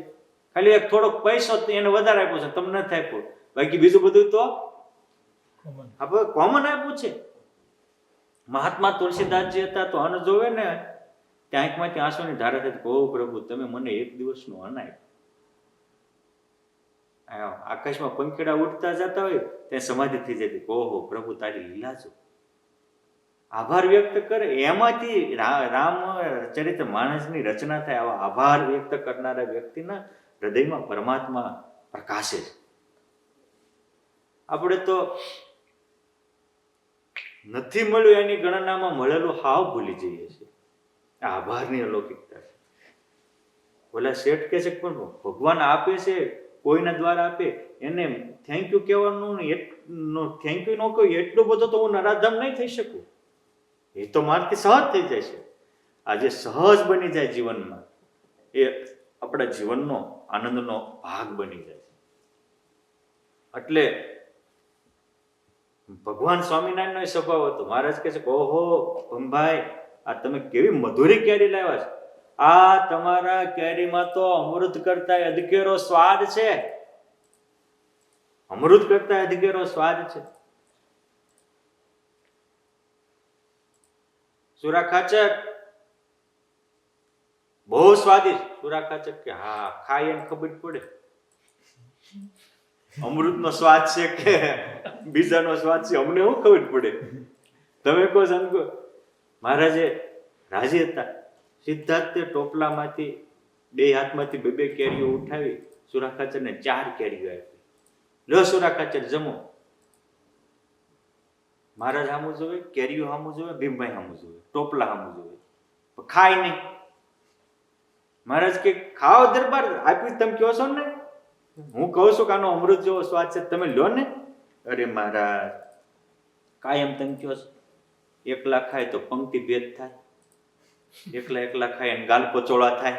ખાલી એક થોડોક પૈસો એને વધારે આપ્યો છે, તમને નથી આપ્યો, બાકી બીજું બધું તો આપણે કોમન આપ્યું છે. મહાત્મા તુલસીદાસજી હતા તો અન્ન જોવે ને ત્યાં આંખમાંથી આંસુની ધારા થઈ, ઓ પ્રભુ તમે મને એક દિવસનું અન્ન આપ્યું. આકાશમાં પંખીડા ઉડતા જતા હોય ત્યાં સમાધિ થઈ જતી, ઓહો પ્રભુ તારી લીલા છો. આભાર વ્યક્ત કરે, એમાંથી રામચરિત્ર માનસની રચના થાય. આવા આભાર વ્યક્ત કરનારા વ્યક્તિના હૃદયમાં પરમાત્મા પ્રકાશે છે. આપણે તો નથી મળ્યું એની ગણનામાં મળેલું હાવ ભૂલી જઈએ છીએ. આભારની અલૌકિકતા છે. ઓલા શેઠ કહે છે પણ ભગવાન આપે છે, કોઈના દ્વારા આપે, એને થેન્ક યુ કહેવાનું, થેન્ક યુ ન કહ્યું એટલું બધું તો હું નરાધમ નહીં થઈ શકું. એ તો મારથી સહજ થઈ જાય છે. આજે સહજ બની જાય જીવનમાં, એ આપણા જીવનનો આનંદનો ભાગ બની જાય છે. એટલે ભગવાન સ્વામિનારાયણનો સ્વભાવ હતો. મહારાજ કહે છે કે ઓહો ભમભાઈ, આ તમે કેવી મધુરી કેરી લાવ્યા છે, આ તમારા કેરીમાં તો અમૃત કરતા અધકેરો સ્વાદ છે, અમૃત કરતા અધકેરો સ્વાદ છે. સુરા ખાચર બહુ સ્વાદિષ્ટ. સુરા ખાચર કે હા, ખાઈ એને ખબર પડે અમૃતનો સ્વાદ છે કે બીજાનો સ્વાદ છે, અમને શું ખબર પડે. તમે કહો સમજો. મહારાજે રાજી હતા, સિદ્ધાર્થ તે ટોપલામાંથી 2 હાથમાંથી 2 કેરીઓ ઉઠાવી સુરા ખાચરને 4 કેરીઓ આપી. લો સુરા ખાચર જમો. મહારાજ સામું જોવે, કેરીઓ સામું જોવે, ભીમભાઈ સામું જોવે, ટોપલા સામું જોવે, ખાય નહીં. મહારાજ કે ખાઓ દરબાર, આપ્યું તમે કહો છો ને, હું કહું છું કે આનો અમૃત જેવો સ્વાદ છે, તમે લો ને. અરે મહારાજ કાયમ તમે કહો છો, એકલા ખાય તો પંક્તિ ભેદ થાય, એકલા ખાય અને ગાલ પચોળા થાય,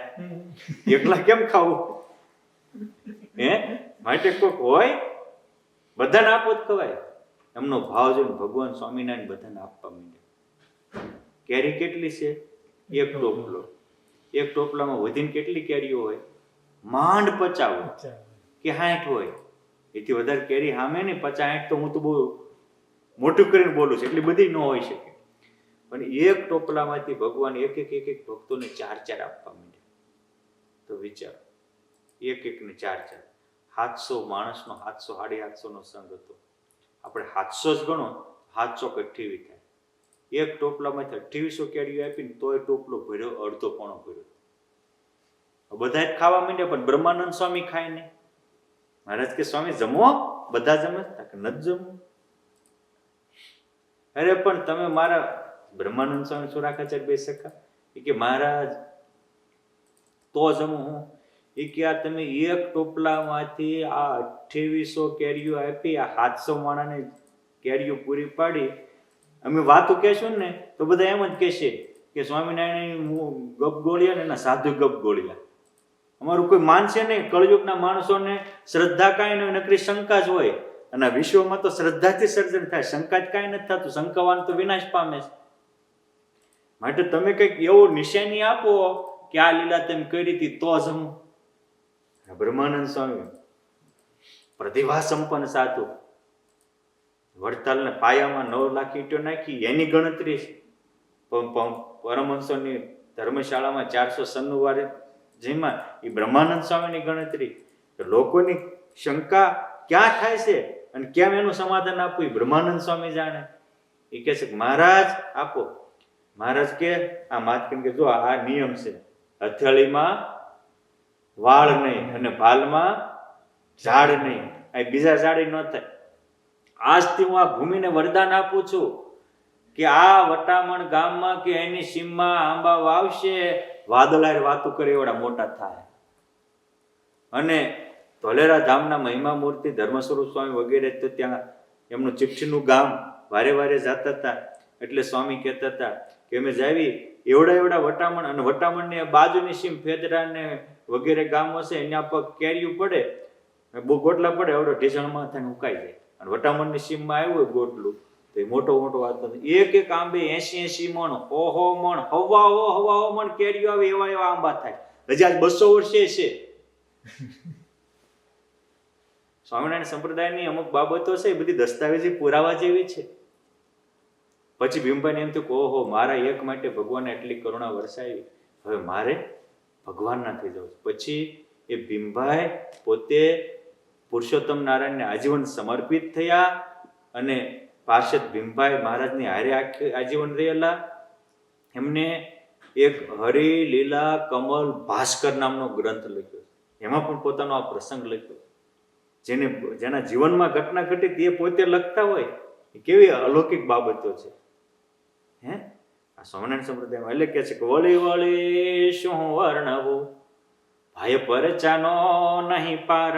એકલા કેમ ખાવું? હે માટે કોઈક હોય, બધાને આપો જ ખવાય. એમનો ભાવ જોઈને ભગવાન સ્વામિનારાયણ બધાને આપવા માંડ્યા. કેરી કેટલી છે? 1 ટોપલો. 1 ટોપલામાં વધીને કેટલી કેરીઓ હોય? માંડ 50 કે 60 હોય. એથી વધારે કેરી સામે ને 50-60 તો હું તો બહુ મોટું કરીને બોલું છું, એટલી બધી ન હોઈ શકે. પણ 1 ટોપલામાંથી ભગવાન એક ભક્તોને 4 આપવા માંડ્યા. તો વિચારો, એક ને 4. 700 માણસનો 700-750 નો સંઘ હતો. આપણે 700 જ ગણો, 728 થાય. 1 ટોપલામાંથી 2800 કેરીઓ આપીને તોય ટોપલો ભર્યો, અડધો પોણો ભર્યો. બધા જ ખાવા માંડ્યા, પણ બ્રહ્માનંદ સ્વામી ખાય નહીં. મહારાજ કે સ્વામી જમો, બધા જમે, નથી જમવું. અરે પણ તમે મારા બ્રહ્માનંદ સ્વામી સુરા ખાચર બે શકા કે મહારાજ તો જમું હું. એ કે આ તમે 1 ટોપલામાંથી આ 2800 કેરીઓ આપી, આ 700 માણાને કેરીઓ પૂરી પાડી, અમે વાતો કહેશું ને તો બધા એમ જ કહેશે કે સ્વામિનારાયણ ગપ ગોળ્યા ને એના સાધુ ગપ ગોળ્યા. અમારું કોઈ માનશે નહીં. કળયુગના માણસોને શ્રદ્ધા કાંઈ નહીં, નકરી શંકા જ હોય. અને વિશ્વમાં તો શ્રદ્ધાથી સર્જન થાય, શંકા જ કાંઈ નથી થતું. શંકાવાન તો વિનાશ પામે છે. માટે તમે કંઈક એવો નિશાની આપો કે આ લીલા તમે કરી હતી તો જમું. બ્રહ્માનંદ સ્વામી પ્રતિભા સંપન્ન સાધુ, વડતાલને પાયામાં 9 લાખ ઈંટો નાખી એની ગણતરી છે. પરમહંસોની ધર્મશાળામાં 496 વાર જેમાં એ બ્રહ્માનંદ સ્વામીની ગણતરી. લોકોની શંકા ક્યાં થાય છે અને કેમ એનું સમાધાન આપવું એ બ્રહ્માનંદ સ્વામી જાણે. એ કહે છે કે મહારાજ આપો. મહારાજ કે આ માત કેમ કે જો આ નિયમ છે, હથેળીમાં વાળ નહીં અને ભાલમાં ઝાડ નહીં, આ બીજા ઝાડ ન થાય. આજથી હું આ ભૂમિને વરદાન આપું છું કે આ વટામણ ગામમાં કે એની સીમમાં આંબા વાવશે, વાદળાએ વાતું કરે એવડા મોટા થાય. અને ધોલેરા ધામના મહિમા મૂર્તિ ધર્મ સ્વરૂપ સ્વામી વગેરે તો ત્યાં એમનું ચિઠ્ઠીનું ગામ વારે વારે જતા હતા. એટલે સ્વામી કહેતા હતા કે અમે જાવી એવડા વટામણ, અને વટામણની બાજુની સીમ ફેદરા ને વગેરે ગામો છે એના પર કેરીયું પડે, બહુ ગોટલા પડે, એવડો ઢીસણમાં થઈને ઉકાઈ જાય. અને વટામણની સીમમાં આવ્યું હોય ગોટલું તો એ મોટો વાત નથી. એક આંબે 80 મણ, ઓહો મણ, હવાહો મણ કેરીઓ આવે એવા આંબા થાય. હજી આજ 200 વર્ષે છે. સ્વામિનારાયણ સંપ્રદાયની અમુક બાબતો છે એ બધી દસ્તાવેજી પુરાવા જેવી છે. પછી ભીમભાઈને એમ થયું કે ઓહો, મારા એક માટે ભગવાને એટલી કરુણા વરસાવી, હવે મારે ભગવાનના થઈ જવું. પછી એ ભીમભાઈ પોતે પુરુષોત્તમ નારાયણને આજીવન સમર્પિત થયા અને પાર્ષદ ભીમભાઈ મહારાજની હારે આજીવન રહેલા. એમને એક હરિ લીલા કમલ ભાસ્કર નામનો ગ્રંથ લખ્યો, એમાં પણ પોતાનો આ પ્રસંગ લખ્યો. જેના જીવનમાં ઘટના ઘટી તે પોતે લખતા હોય, કેવી અલૌકિક બાબતો છે. આ સ્વામિનારાયણ સંપ્રદાયમાં એટલે કે છે કે વળી વળી શું વર્ણવું, ભાઈ પરચાનો નહીં પાર,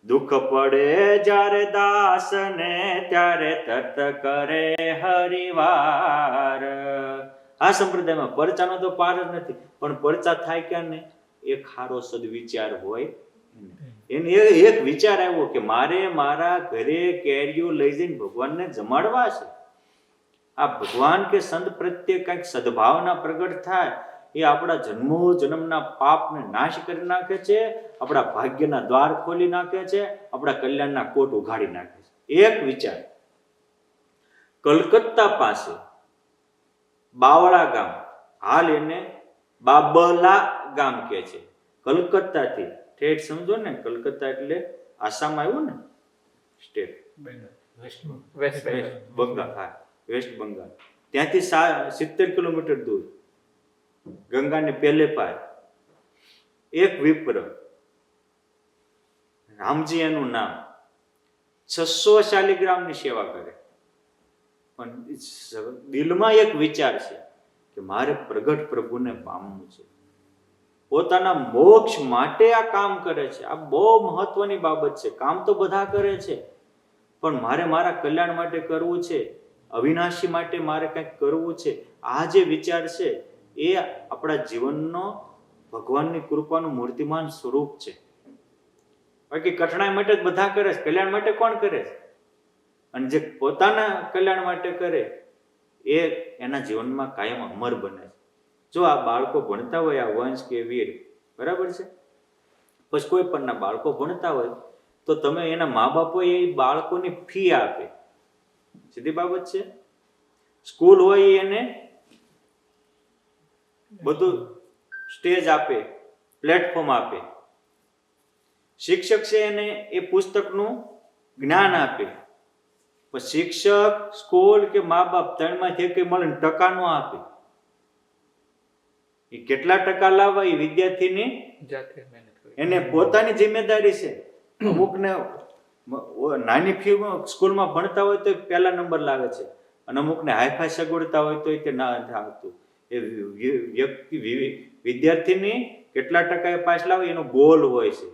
દુઃખ પડે જ્યારે દાસને ત્યારે તત કરે હરિવાર. આ સંપ્રદાયમાં પરચાનો તો પાર જ નથી, પણ પરચા થાય ક્યાં ને એક સારો સદવિચાર હોય. એને એક વિચાર આવ્યો કે મારે મારા ઘરે કેરીઓ લઈ જઈને ભગવાનને જમાડવા છે. આ ભગવાન કે સંત પ્રત્યે કંઈક સદભાવના પ્રગટ થાય એ આપણા જન્મો જન્મના પાપને નાશ કરી નાખે છે, આપણા ભાગ્યના દ્વાર ખોલી નાખે છે, આપણા કલ્યાણના કોટ ઉઘાડી નાખે છે. એક વિચાર. કલકત્તા પાસે બાવળા ગામ, હાલ એને બાબલા ગામ કે છે. કલકત્તાથી ઠેઠ સમજો ને, કલકત્તા એટલે આસામ આવ્યું ને સ્ટેટ, બંગાળ, હા વેસ્ટ બંગાળ. ત્યાંથી 70 કિલોમીટર દૂર ગંગાને પહેલે પાર એક વિપ્ર, રામજી એનું નામ, 600 શાલિગ્રામની સેવા કરે. પણ દિલમાં એક વિચાર છે કે મારે પ્રગટ પ્રભુને પામવું છે. પોતાના મોક્ષ માટે આ કામ કરે છે. આ બહુ મહત્વની બાબત છે. કામ તો બધા કરે છે, પણ મારે મારા કલ્યાણ માટે કરવું છે, અવિનાશી માટે મારે કંઈક કરવું છે. આ જે વિચાર છે એ આપણા જીવનનો ભગવાનની કૃપાનું મૂર્તિમાન સ્વરૂપ છે. બાકી કઠણાઈ માટે જ બધા કરે છે, કલ્યાણ માટે કોણ કરે છે? અને જે પોતાના કલ્યાણ માટે કરે એ એના જીવનમાં કાયમ અમર બને છે. જો આ બાળકો ભણતા હોય, આ વંશ કે વીર, બરાબર છે, પછી કોઈ પણના બાળકો ભણતા હોય તો તમે એના મા બાપો એ બાળકોની ફી આપે, સીધી બાબત છે. સ્કૂલ હોય એને બધું સ્ટેજ આપે, પ્લેટફોર્મ આપે. શિક્ષક છે એને એ પુસ્તકનું જ્ઞાન આપે. પણ શિક્ષક, સ્કૂલ કે મા બાપ ત્રણમાંથી એક મળે ટકા નો આપે. એ કેટલા ટકા લાવવા એ વિદ્યાર્થીની એને પોતાની જિમ્મેદારી છે. અમુકને નાની ફી સ્કૂલમાં ભણતા હોય તો પહેલા નંબર લાવે છે, અને અમુકને હાઈફાઈ સગવડતા હોય તો તે ના આવતું. એ વ્યક્તિ વિદ્યાર્થીની કેટલા ટકા એ પાસ લાવે એનો ગોલ હોય છે,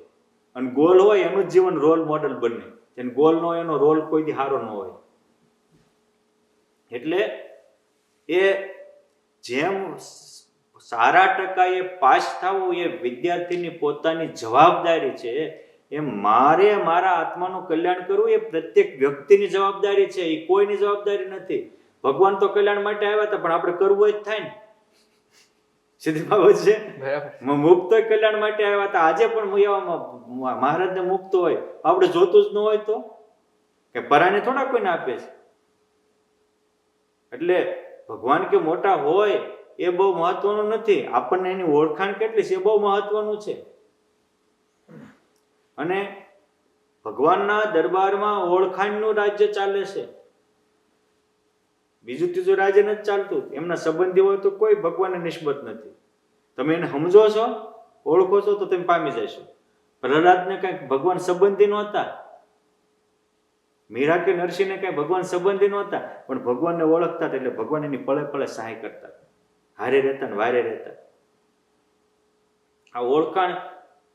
અને ગોલ હોય એનું જીવન રોલ મોડલ બને. જેને ગોલ નો એનો રોલ કોઈ દી સારો ન હોય. એટલે એ જેમ સારા ટકા એ પાસ થવું એ વિદ્યાર્થીની પોતાની જવાબદારી છે, એમ મારે મારા આત્માનું કલ્યાણ કરવું એ પ્રત્યેક વ્યક્તિની જવાબદારી છે. એ કોઈની જવાબદારી નથી. ભગવાન તો કલ્યાણ માટે આવ્યા હતા, પણ આપણે કરવું જ થાય ને. સીધી બાબત છે. બરાબર. મુક્ત કલ્યાણ માટે આવ્યા હતા. આજે પણ એવા મહારાજને મુક્ત હોય આપણે જોતું જ ન હોય તો કે પરાને થોડા કોઈને આપે છે. એટલે ભગવાન કે મોટા હોય એ બહુ મહત્વનું નથી, આપણને એની ઓળખાણ કેટલી છે એ બહુ મહત્વનું છે. અને ભગવાનના દરબારમાં ઓળખાણનું રાજ્ય ચાલે છે, બીજું ત્રીજું રાજ્ય નથી ચાલતું. એમના સંબંધી હોય તો કોઈ ભગવાનને નિસ્બત નથી. તમે એને સમજો છો, ઓળખો છો તો તમે પામી જશો. પ્રહલાદને કઈ ભગવાન સંબંધી નહોતા, મીરા કે નરસિંહને કઈ ભગવાન સંબંધી નહોતા, પણ ભગવાનને ઓળખતા હતા એટલે ભગવાન એની પળે પળે સહાય કરતા, હારે રહેતા ને વારે રહેતા. આ ઓળખાણ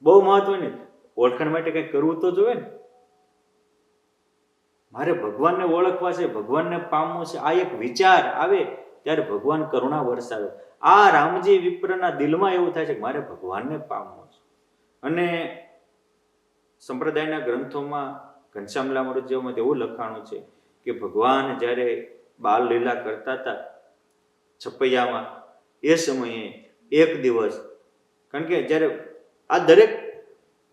બહુ મહત્વની. ઓળખાણ માટે કઈ કરવું તો જોઈએ ને. મારે ભગવાનને ઓળખવા છે, ભગવાનને પામવું છે, આ એક વિચાર આવે ત્યારે ભગવાન કરુણા વરસાવે. આ રામજી વિપ્રના દિલમાં એવું થાય છે કે મારે ભગવાનને પામવું છે. અને સંપ્રદાયના ગ્રંથોમાં ઘનશ્યામ લામારુજીમાં એવું લખાણું છે કે ભગવાન જ્યારે બાલ લીલા કરતા હતા છપૈયામાં, એ સમયે એક દિવસ, કારણ કે જ્યારે આ દરેક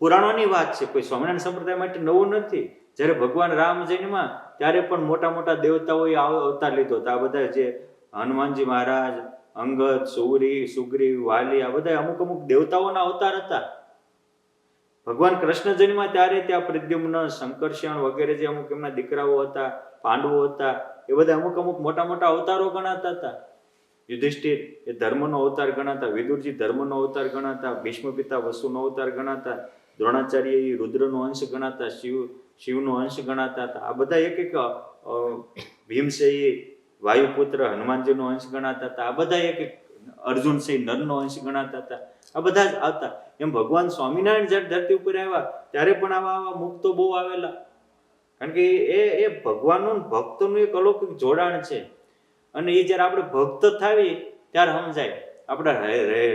પુરાણોની વાત છે, કોઈ સ્વામિનારાયણ સંપ્રદાય માટે નવું નથી. જ્યારે ભગવાન રામ જન્મ્યા ત્યારે પણ મોટા મોટા દેવતાઓએ અવતાર લીધો હતો. આ બધા જે હનુમાનજી મહારાજ, અંગદ, સુગ્રીવ, વાલી, આ બધા અમુક અમુક દેવતાઓના અવતાર હતા. ભગવાન કૃષ્ણ જન્મ્યા ત્યારે ત્યાં પ્રદ્યુમ્ન, શંકરશ્યાણ વગેરે જે અમુક એમના દીકરાઓ હતા, પાંડવો હતા, એ બધા અમુક અમુક મોટા મોટા અવતારો ગણાતા હતા. યુધિષ્ઠિર એ ધર્મનો અવતાર ગણાતા, વિદુરજી ધર્મનો અવતાર ગણાતા, ભીષ્મ પિતા વસુનો અવતાર ગણાતા, દ્રોણાચાર્ય એ રુદ્રનો અંશ ગણાતા, શિવનો અંશ ગણાતા હતા. આ બધા એક એક ભીમસેઈ વાયુપુત્ર હનુમાનજીનો અંશ ગણાતા હતા. આ બધા એક એક અર્જુન છે નરનો અંશ ગણાતા હતા. આ બધા જ આવતા. એમ ભગવાન સ્વામિનારાયણ જ્યારે ધરતી ઉપર આવ્યા ત્યારે પણ આવા મુક્તો બહુ આવેલા. કારણ કે એ ભગવાનનું ભક્તનું એક અલૌકિક જોડાણ છે. અને એ જયારે આપણે ભક્ત થાવી ત્યારે સમજાય. આપણા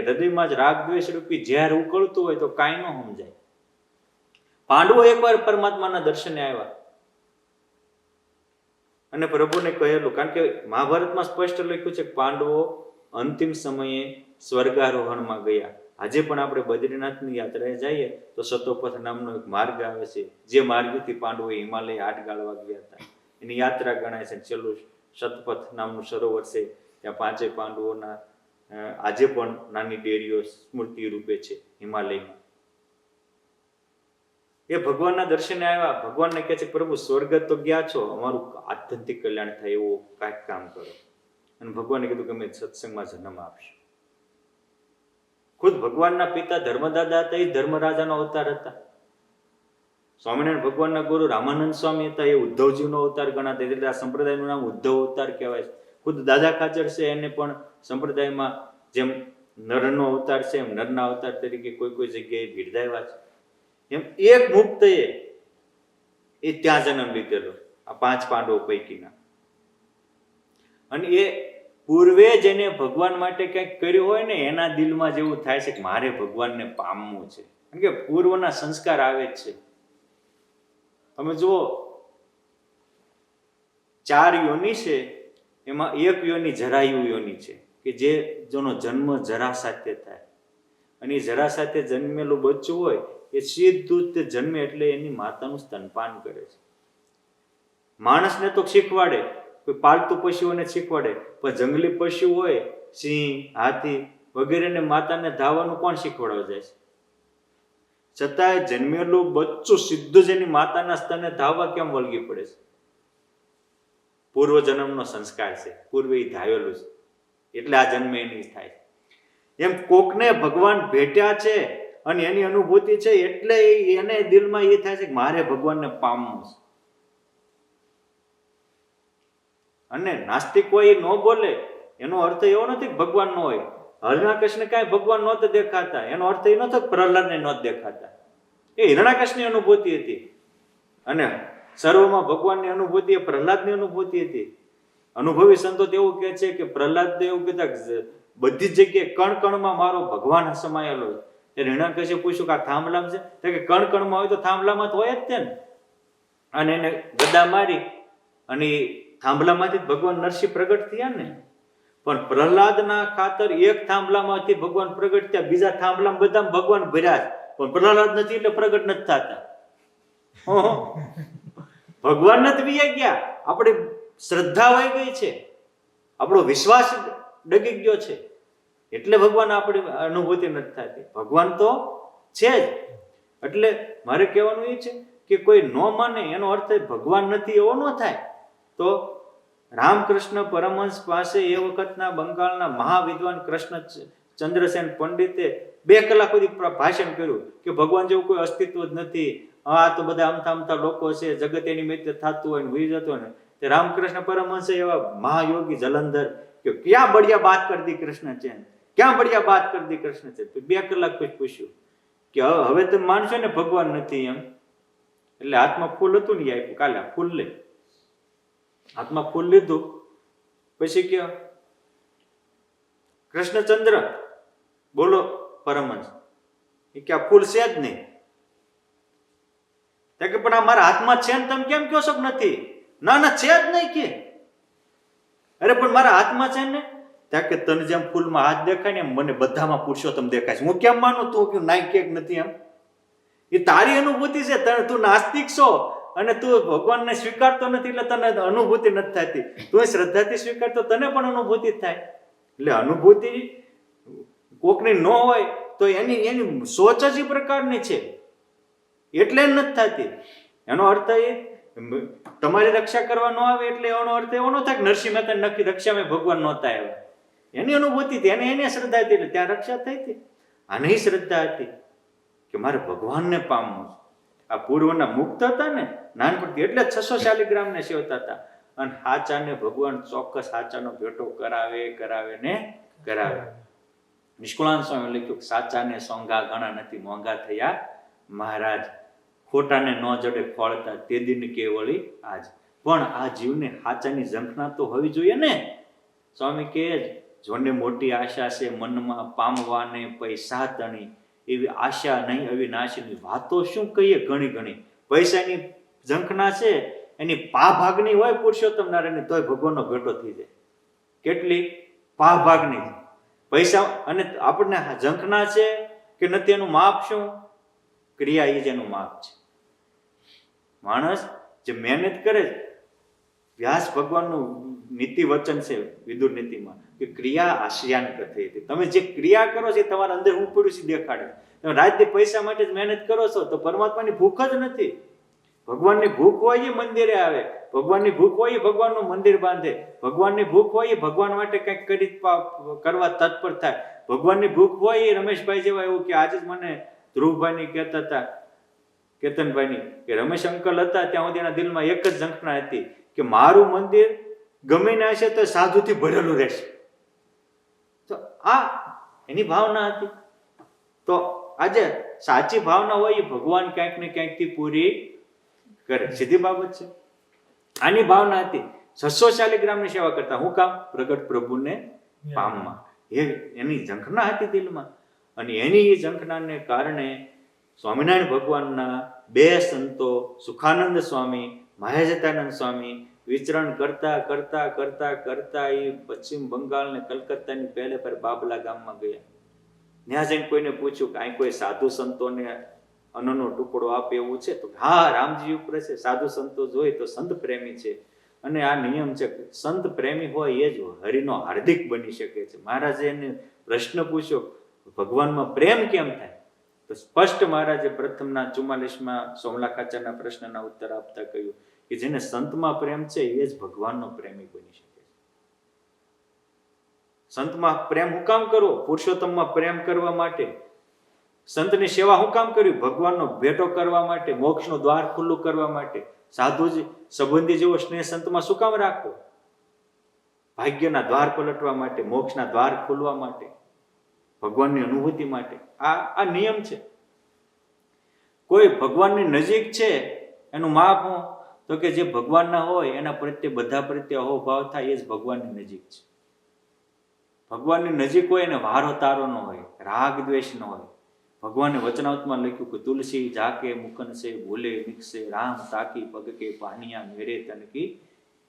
હૃદયમાં જ રાગ દ્વેષ રૂપી ઝેર ઉકળતું હોય તો કાંઈ ન સમજાય. પાંડવો એકવાર પરમાત્માના દર્શને આવ્યા અને પ્રભુને કહેલું, કારણ કે મહાભારતમાં સ્પષ્ટ લખ્યું છે કે પાંડવો અંતિમ સમયે સ્વર્ગારોહણમાં ગયા. આજે પણ આપણે બદ્રીનાથની યાત્રાએ જઈએ તો સતોપથ નામનો એક માર્ગ આવે છે, જે માર્ગથી પાંડવોએ હિમાલય આટ ગાળવા ગયા હતા. એની યાત્રા ગણાય છે. છેલ્લું શતપથ નામનું સરોવર છે, ત્યાં પાંચેય પાંડવોના આજે પણ નાની ડેરીઓ સ્મૃતિ રૂપે છે હિમાલયમાં. એ ભગવાનના દર્શને આવ્યા. ભગવાનને કહે છે પ્રભુ સ્વર્ગ તો ગયા છો, અમારું આત્યંતિક કલ્યાણ થાય એવું કાંઈક કામ કરો. અને ભગવાને કીધું કે અમે સત્સંગમાં જન્મ આપશું. ખુદ ભગવાનના પિતા ધર્મદાદા હતા, એ ધર્મરાજાનો અવતાર હતા. સ્વામિનારાયણ ભગવાનના ગુરુ રામાનંદ સ્વામી હતા, એ ઉદ્ધવજીનો અવતાર ગણાતા. એટલે આ સંપ્રદાયનું નામ ઉદ્ધવ અવતાર કહેવાય છે. ખુદ દાદા ખાચર છે, એને પણ સંપ્રદાયમાં જેમ નરનો અવતાર છે એમ નરના અવતાર તરીકે કોઈ કોઈ જગ્યાએ બિરદાવ્યા છે. એમ એક મુક્ત એ ત્યાં જન્મ લીધેલો, આ પાંચ પાંડવો પૈકીના. અને એ પૂર્વે જેને ભગવાન માટે કંઈક કર્યું હોય ને એના દિલમાં જેવું થાય છે કે મારે ભગવાનને પામવું છે. કારણ કે પૂર્વના સંસ્કાર આવે જ છે. તમે જુઓ, 4 યોનિ છે, એમાં એક યોનિ જરાયુ યોનિ છે કે જેનો જન્મ જરા સાથે થાય. અને એ જરા સાથે જન્મેલું બચ્ચું હોય એ સીધું જ જન્મે એટલે એની માતાનું સ્તનપાન કરે છે. માણસને તો શીખવાડે, કોઈ પાલતુ પશુઓને શીખવાડે, પણ જંગલી પશુ હોય સિંહ, હાથી વગેરેને માતાને ધાવવાનું કોણ શીખવાડવા જાય છે? છતાંય જન્મેલું બચ્ચું સીધું જ એની માતાના સ્તને ધાવવા કેમ વળગી પડે છે? પૂર્વ જન્મનો સંસ્કાર છે, પૂર્વે એ ધાવેલું છે એટલે આ જન્મે એની થાય. એમ કોકને ભગવાન ભેટ્યા છે અને એની અનુભૂતિ છે એટલે એને દિલમાં એ થાય છે કે મારે ભગવાનને પામવું છે. અને નાસ્તિક હોય એ ન બોલે એનો અર્થ એવો નથી કે ભગવાન ન હોય. હિરણ્યકશ્યપને કાંઈ ભગવાન નહોતા દેખાતા, એનો અર્થ એ નહોતો પ્રહલાદને નહોતા દેખાતા. એ હિરણ્યકશ્યપની અનુભૂતિ હતી. અને સર્વમાં ભગવાનની અનુભૂતિ એ પ્રહલાદની અનુભૂતિ હતી. અનુભવી સંતો એવું કહે છે કે પ્રહલાદ એવું કહેતા બધી જ જગ્યાએ કણ કણમાં મારો ભગવાન સમાયેલો છે. ત્યારે હિરણ્યકશ્યપે પૂછ્યું કે આ થાંભલામાં છે? કે કણ કણમાં હોય તો થાંભલામાં તો હોય જ તે ને. અને એને ગદા મારી અને થાંભલામાંથી ભગવાન નરસિંહ પ્રગટ થયા ને. પણ પ્રહલાદના ખાતર એક થાંભલામાંથી ભગવાન પ્રગટ થયા, બીજા થાંભલામાં બધા ભગવાન ભર્યા છે, પણ પ્રહલાદ નથી એટલે પ્રગટ નથી થતા. ઓહો, ભગવાન નથી વિયા ગયા, આપણી શ્રદ્ધા વહી ગઈ છે, આપણો વિશ્વાસ ડગી ગયો છે, એટલે ભગવાન આપણી અનુભૂતિ નથી થતી. ભગવાન તો છે જ. એટલે મારે કહેવાનું એ છે કે કોઈ ન માને એનો અર્થ ભગવાન નથી એવો ન થાય. તો રામકૃષ્ણ પરમહંસ પાસે એ વખતના બંગાળના મહાવિદ્વાન કૃષ્ણ ચંદ્રસેન પંડિતે 2 કલાક સુધી ભાષણ કર્યું કે ભગવાન જેવું કોઈ અસ્તિત્વ જ નથી, આ તો બધા અમથા અમથા લોકો છે, જગત એની મેં થતું હોય ને હોઈ જતો ને. તે રામકૃષ્ણ પરમહંસે એવા મહાયોગી જલંધર કે ક્યાં બઢિયા બાત કર દી કૃષ્ણ છે, ક્યાં બઢિયા બાત કર દી કૃષ્ણ છે. 2 કલાક પછી પૂછ્યું કે હવે તમે માનશો ને ભગવાન નથી એમ? એટલે હાથમાં ફૂલ હતું ને આપ્યું, કાલે ફૂલ લે. હાથમાં ફૂલ લીધું, પછી કે કૃષ્ણચંદ્ર બોલો પરમહંસ. એ કે આ ફૂલ છે જ નહીં. કે પણ આ મારા હાથમાં છે ને તમે કેમ કહો છો કે નથી? ના ના છે જ નહીં કે. અરે પણ મારા હાથમાં છે ને. ત્યાં કે તને જેમ ફૂલમાં હાથ દેખાય ને એમ મને બધામાં પુરુષોત્તમ દેખાય છે. હું કેમ માનું તું કે નાઈ કે નથી એમ? એ તારી અનુભૂતિ છે. તું નાસ્તિક છો અને તું ભગવાનને સ્વીકારતો નથી એટલે તને અનુભૂતિ નથી થતી. તું શ્રદ્ધાથી સ્વીકારતો તને પણ અનુભૂતિ થાય. એટલે અનુભૂતિ કોકની ન હોય તો એની સોચ જ એ પ્રકારની છે, એટલે નથી થતી. એનો અર્થ એ તમારી રક્ષા કરવા ન આવે એટલે એનો અર્થ એવો ન થાય કે નરસિંહ મહેતા નક્કી રક્ષામાં ભગવાન નહોતા આવ્યા. એની અનુભૂતિ હતી, એને શ્રદ્ધા હતી એટલે ત્યાં રક્ષા થઈ હતી. આની શ્રદ્ધા હતી કે મારે ભગવાનને પામવું. આ પૂર્વના મુક્ત હતા ને નાનપણથી, એટલે 600 શાલિગ્રામને સેવતા હતા. અને હાચાને ભગવાન ચોક્કસ હાચાનો ભેટો કરાવે ને કરાવે. નિષ્કુળાનંદ સ્વામી લખ્યું સાચાને સોંગા ઘણા નથી મોંઘા થયા મહારાજ, ખોટાને ન જડે ફળતા તે દિન કેવળી આજ. પણ આ જીવને હાચાની ઝંખના તો હોવી જોઈએ ને. સ્વામી કહે જોને મોટી આશા છે મનમાં પામવાને પૈસા તણી, એવી આશા નહીં અવિનાશીની. વાતો શું કહીએ ઘણી ઘણી. પૈસાની ઝંખના છે એની ભાગની હોય પુરુષોત્તમ નારાયણની તોય ભગવાનનો ભેટો થઈ જાય. કેટલી ભાગની પૈસા અને આપણને ઝંખના છે કે નથી એનું માપ શું? ક્રિયા એ જ એનું માપ છે. માણસ જે મહેનત કરે છે, વ્યાસ ભગવાનનું નીતિ વચન છે વિદુર નીતિમાં કે ક્રિયા આશ્રયાન કથે. તમે જે ક્રિયા કરો છો તમારા અંદર હું પડ્યું છે દેખાડે. તમે રાતથી પૈસા માટે જ મહેનત કરો છો તો પરમાત્માની ભૂખ જ નથી. ભગવાનની ભૂખ હોય એ મંદિરે આવે, ભગવાનની ભૂખ હોય એ ભગવાનનું મંદિર બાંધે, ભગવાનની ભૂખ હોય એ ભગવાન માટે કંઈક કરવા તત્પર થાય, ભગવાનની ભૂખ હોય એ રમેશભાઈ જેવા એવું કે આજે જ મને ધ્રુવભાઈની કહેતા હતા કેતનભાઈની કે રમેશ અંકલ હતા ત્યાં સુધી એના દિલમાં એક જ ઝંખના હતી કે મારું મંદિર ગમે ના હશે તો સાધુથી ભરેલું રહેશે. તો આ એની ભાવના હતી. તો આજે સાચી ભાવના હોય એ ભગવાન ક્યાંક ને ક્યાંકથી પૂરી કરે, સીધી બાબત છે. આની ભાવના હતી. 600 શાલિગ્રામની સેવા કરતા. હું કામ? પ્રગટ પ્રભુને પામવા. એની ઝંખના હતી દિલમાં. અને એની એ ઝંખનાને કારણે સ્વામિનારાયણ ભગવાનના 2 સંતો સુખાનંદ સ્વામી, મહાજતાનંદ સ્વામી વિચરણ કરતા કરતા કરતા કરતા એ પશ્ચિમ બંગાળ ને કલકત્તાની પહેલે પર બાબલા ગામમાં ગયા. ત્યાં જઈને કોઈને પૂછ્યું કે અહીં કોઈ સાધુ સંતોને અન્નનો ટુકડો આપે એવું છે? તો હા, રામજી ઉપર છે. સાધુ સંતો જોઈએ તો સંત પ્રેમી છે અને આ નિયમ છે સંત પ્રેમી હોય એ જ હરિનો હાર્દિક બની શકે છે. મહારાજે એને પ્રશ્ન પૂછ્યો ભગવાનમાં પ્રેમ કેમ થાય? તો સ્પષ્ટ મહારાજે પ્રથમના 44માં સોમલાખાચારના પ્રશ્નના ઉત્તર આપતા કહ્યું કે જેને સંતમાં પ્રેમ છે એ જ ભગવાનનો પ્રેમી બની શકે છે. સંતમાં પ્રેમ હું કામ કરવો? પુરુષોત્તમમાં પ્રેમ કરવા માટે. સંતની સેવા હું કામ કર્યું? ભગવાનનો ભેટો કરવા માટે, મોક્ષનું દ્વાર ખુલ્લું કરવા માટે. સાધુજી સંબંધી જેવો સ્નેહ સંતમાં શું કામ રાખવો? ભાગ્યના દ્વાર પલટવા માટે, મોક્ષના દ્વાર ખોલવા માટે, ભગવાનની અનુભૂતિ માટે. આ નિયમ છે. કોઈ ભગવાનની નજીક છે એનું માપ હું? તો કે જે ભગવાનના હોય એના પ્રત્યે બધા પ્રત્યે અહોભાવ થાય એ જ ભગવાનની નજીક છે. ભગવાનની નજીક હોય એને વારો તારો ન હોય, રાગ દ્વેષ ન હોય. ભગવાને વચનાવતમાં લખ્યું કે તુલસી જાકે મુકન સે ભૂલે નિકસે રામ તાકી પગ કે પાનિયા મેરે તન કી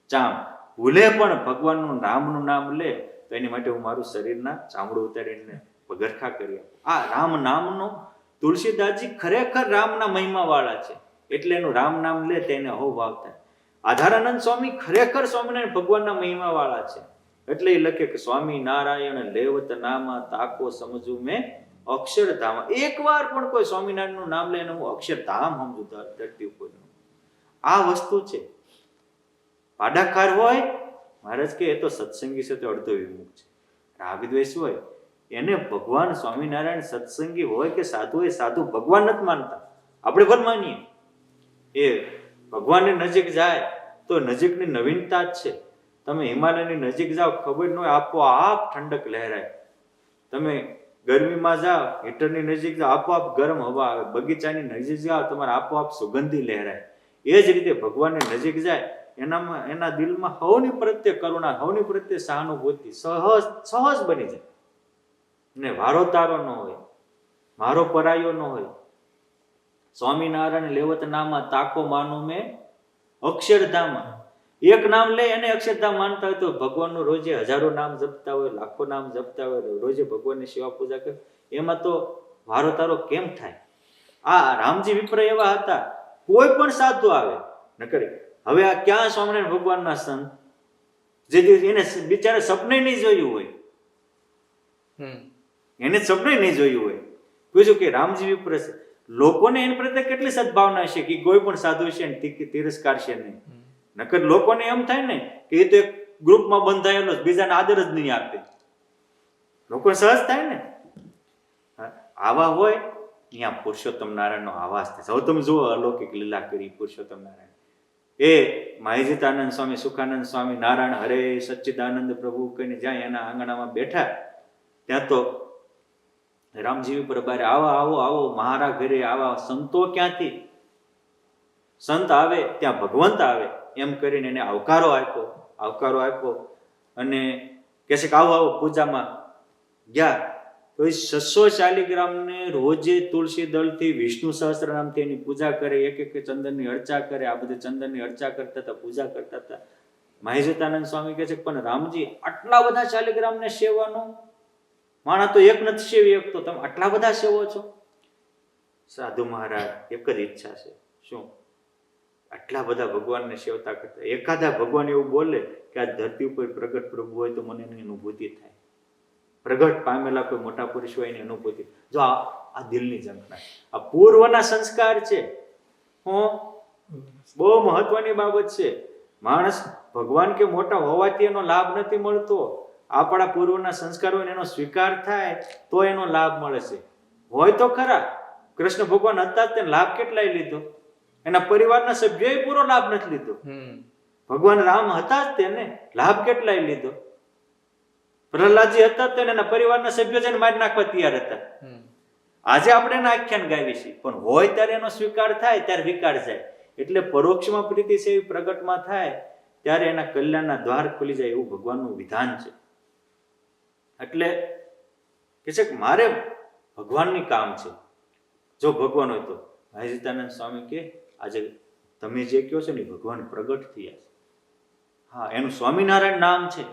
ચામ. ભૂલે પણ ભગવાનનું રામનું નામ લે તો એની માટે હું મારું શરીરના ચામડું ઉતારીને પગરખા કરી આપું. આ રામ નામનો તુલસીદાસજી ખરેખર રામના મહિમા વાળા છે, એટલે એનું રામ નામ લે તેને અહોભાવ થાય. આધારાનંદ સ્વામી ખરેખર સ્વામિનારાયણ ભગવાનના મહિમા વાળા છે, એટલે એ લખે કે સ્વામી નારાયણ લેવત નામા તાકો સમજુ મેં અક્ષરધામ. એકવાર પણ કોઈ સ્વામિનારાયણનું નામ લે હું અક્ષરધામ સમજુ ધરતી ઉપર. આ વસ્તુ છે. પાડાકાર હોય મહારાજ કે એ તો સત્સંગી છે, તો અડધો વિમુખ છે. રાગદ્વેષ હોય એને ભગવાન સ્વામિનારાયણ સત્સંગી હોય કે સાધુ હોય, સાધુ ભગવાન નથી માનતા, આપણે પણ માનીએ. એ ભગવાનની નજીક જાય તો નજીકની નવીનતા જ છે. તમે હિમાલયની નજીક જાઓ, ખબર ન હોય, આપોઆપ ઠંડક લહેરાય. તમે ગરમીમાં જાઓ, હીટરની નજીક જાઓ, આપોઆપ ગરમ હવા આવે. બગીચાની નજીક જાઓ, તમારે આપોઆપ સુગંધી લહેરાય. એ જ રીતે ભગવાનની નજીક જાય એનામાં એના દિલમાં હવની પ્રત્યે કરુણા, હવની પ્રત્યે સહાનુભૂતિ સહજ બની જાય. ને વારો તારો ન હોય, મારો પરાયો ન હોય. સ્વામિનારાયણ લેવત નામા તાકો માનું મેં અક્ષરધામા. એક નામ લે એને અક્ષરધામ માનતા હોય તો ભગવાનનું રોજે હજારો નામ જપતા હોય, લાખો નામ જપતા હોય, રોજે ભગવાનની સેવા પૂજા કરે, એમાં તો વારો તારો કેમ થાય? આ રામજી વિપ્ર એવા હતા, કોઈ પણ સાધુ આવે ન કરે. હવે આ ક્યાં સ્વામિનારાયણ ભગવાનના સંત જે એને બિચારા સપને નહીં જોયું હોય, એને સપને નહીં જોયું હોય, પૂછ્યું કે રામજી વિપ્ર છે, લોકોને એની પ્રત્યે કેટલી સદભાવના છે કે કોઈ પણ સાધુ છે ને તિરસ્કાર છે નહીં. નકર લોકોને એમ થાય ને કે એ તો એક ગ્રુપમાં બંધાયેલો બીજાને આદર જ નહીં આપે, લોકોને સહજ થાય ને. આવા હોય ત્યાં પુરુષોત્તમ નારાયણનો આવાસ થાય. હવે તમે જુઓ અલૌકિક લીલા કરી પુરુષોત્તમ નારાયણ. એ માહિજીતાનંદ સ્વામી, સુખાનંદ સ્વામી, નારાયણ હરે સચ્ચિદાનંદ પ્રભુ કહીને જ્યાં એના આંગણામાં બેઠા, ત્યાં તો રામજી ઉપર બારે આવો આવો આવો મારા ઘરે આવા સંતો ક્યાંથી? સંત આવે ત્યાં ભગવંત આવે એમ કરીને એને આવકારો આપ્યો. અને કહે છે કે આવો આવો પૂજામાં ગયા તો એ 600 શાલિગ્રામને રોજે તુલસી દળથી વિષ્ણુ સહસ્ત્રનામથી એની પૂજા કરે, એક એક ચંદનની અર્ચા કરે. આ બધી ચંદનની અર્ચા કરતા હતા, પૂજા કરતા હતા. માહિજીતાનંદ સ્વામી કહે છે પણ રામજી આટલા બધા શાલિગ્રામને સેવાનો માણા તો એક નથી સેવી એક, તો તમે આટલા બધા સેવો છો? સાધુ મહારાજ એક જ ઈચ્છા છે. શું? આટલા બધા ભગવાનને સેવતા કરતા એકાદા ભગવાન એવું બોલે કે આ ધરતી ઉપર પ્રગટ પ્રભુ હોય તો મને એની અનુભૂતિ થાય, પ્રગટ પામેલા કોઈ મોટા પુરુષ હોય એની અનુભૂતિ. જો આ દિલની ઝંખના, આ પૂર્વના સંસ્કાર છે. બહુ મહત્વની બાબત છે. માણસ ભગવાન કે મોટા હોવાથી એનો લાભ નથી મળતો. આપણા પૂર્વના સંસ્કારો એનો સ્વીકાર થાય તો એનો લાભ મળે છે. હોય તો ખરા, કૃષ્ણ ભગવાન હતા તેને લાભ કેટલાય લીધો, એના પરિવારના સભ્યોએ પૂરો લાભ નથી લીધો. ભગવાન રામ હતા જ તેને લાભ કેટલાય લીધો. પ્રહલાદજી હતા તેને એના પરિવારના સભ્યો છે મારી નાખવા તૈયાર હતા. આજે આપણે એના આખ્યાન ગાવી છીએ, પણ હોય ત્યારે એનો સ્વીકાર થાય ત્યારે વિકાર જાય. એટલે પરોક્ષમાં પ્રીતિ છે એવી પ્રગટમાં થાય ત્યારે એના કલ્યાણના દ્વાર ખુલી જાય એવું ભગવાનનું વિધાન છે. એટલે કે છે કે મારે ભગવાનની કામ છે. જો ભગવાન હોય તો માહિજીતાનંદ સ્વામી કે આજે તમે જે કહો છો ને ભગવાન પ્રગટ થયા છે. હા, એનું સ્વામિનારાયણ નામ છે.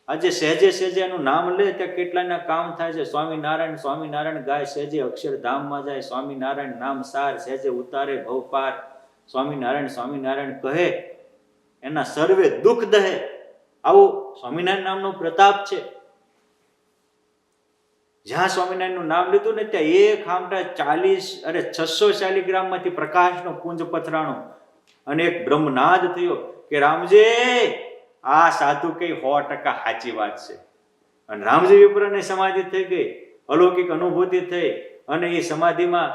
આજે સહેજે સહેજે એનું નામ લે ત્યાં કેટલાના કામ થાય છે. સ્વામિનારાયણ સ્વામિનારાયણ ગાય, સહેજે અક્ષરધામમાં જાય. સ્વામિનારાયણ નામ સાર, સહેજે ઉતારે ભવપાર. સ્વામિનારાયણ સ્વામિનારાયણ કહે એના સર્વે દુઃખ દહે. આવું સ્વામિનારાયણ નામનો પ્રતાપ છે. જ્યાં સ્વામિનારાયણનું નામ લીધું ને ત્યાં એક આમટા 600 શાલિગ્રામમાંથી પ્રકાશનો પુંજ પથરાણો અને એક બ્રહ્મનાદ થયો કે રામજી આ સાધુ કઈ 100% સાચી વાત છે. અને રામજી વિપ્રની સમાધિ થઈ ગઈ, અલૌકિક અનુભૂતિ થઈ. અને એ સમાધિમાં,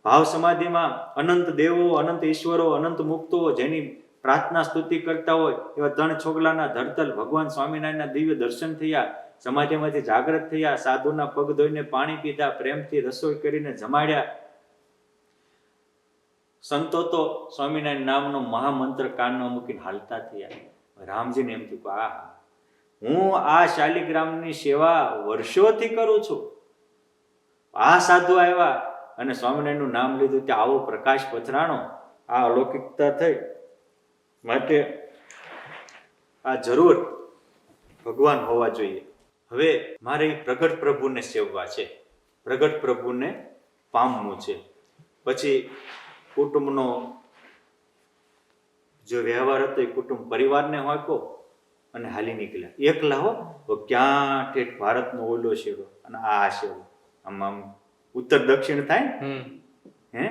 ભાવ સમાધિમાં અનંત દેવો, અનંત ઈશ્વરો, અનંત મુક્તો જેની પ્રાર્થના સ્તુતિ કરતા હોય એવા 3 છોગલાના ધરતલ ભગવાન સ્વામિનારાયણના દિવ્ય દર્શન થયા. સમાધિમાંથી જાગૃત થયા, સાધુના પગ ધોઈને પાણી પીધા, પ્રેમથી રસોઈ કરીને જમાડ્યા. સંતો તો સ્વામિનારાયણ નામનો મહામંત્ર કાનમાં મૂકીને હાલતા થયા. રામજીને એમ થયું આ હું આ શાલિગ્રામની સેવા વર્ષોથી કરું છું, આ સાધુ આવ્યા અને સ્વામિનારાયણનું નામ લીધું ત્યાં આવો પ્રકાશ પથરાણો, આ અલૌકિકતા થઈ. માટે આ જરૂર ભગવાન હોવા જોઈએ. હવે મારે એ પ્રગટ પ્રભુને સેવવા છે, પ્રગટ પ્રભુને પામવું છે. પછી કુટુંબનો જો વ્યવહાર હતો એ કુટુંબ પરિવારને હોંકો અને હાલી નીકળ્યા. એકલા હો તો ક્યાં ઠેઠ ભારતનો ઓલો શેરો અને આ શેરો, આમ ઉત્તર દક્ષિણ થાય હે.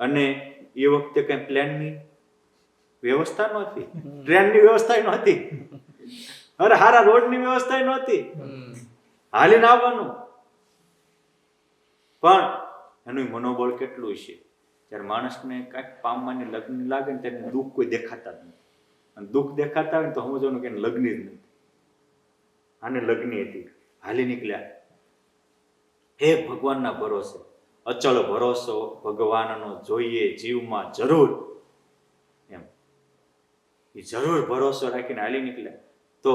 અને એ વખતે કઈ પ્લેનની વ્યવસ્થા નહોતી, ટ્રેનની વ્યવસ્થા નહોતી, અરે હારા રોડની વ્યવસ્થા નહોતી, હાલીને આવવાનું. પણ એનું મનોબળ કેટલું છે. જ્યારે માણસને કાંઈક પામવાની લગ્ન લાગે ને તેને દુઃખ કોઈ દેખાતા જ નથી, અને દુઃખ દેખાતા હોય ને તો સમજવાનું કે લગ્ન જ નથી. આને લગ્ન હતી, હાલી નીકળ્યા. હે ભગવાનના ભરોસે, અચળ ભરોસો ભગવાનનો જોઈએ જીવમાં જરૂર, એમ એ જરૂર ભરોસો રાખીને હાલી નીકળ્યા. તો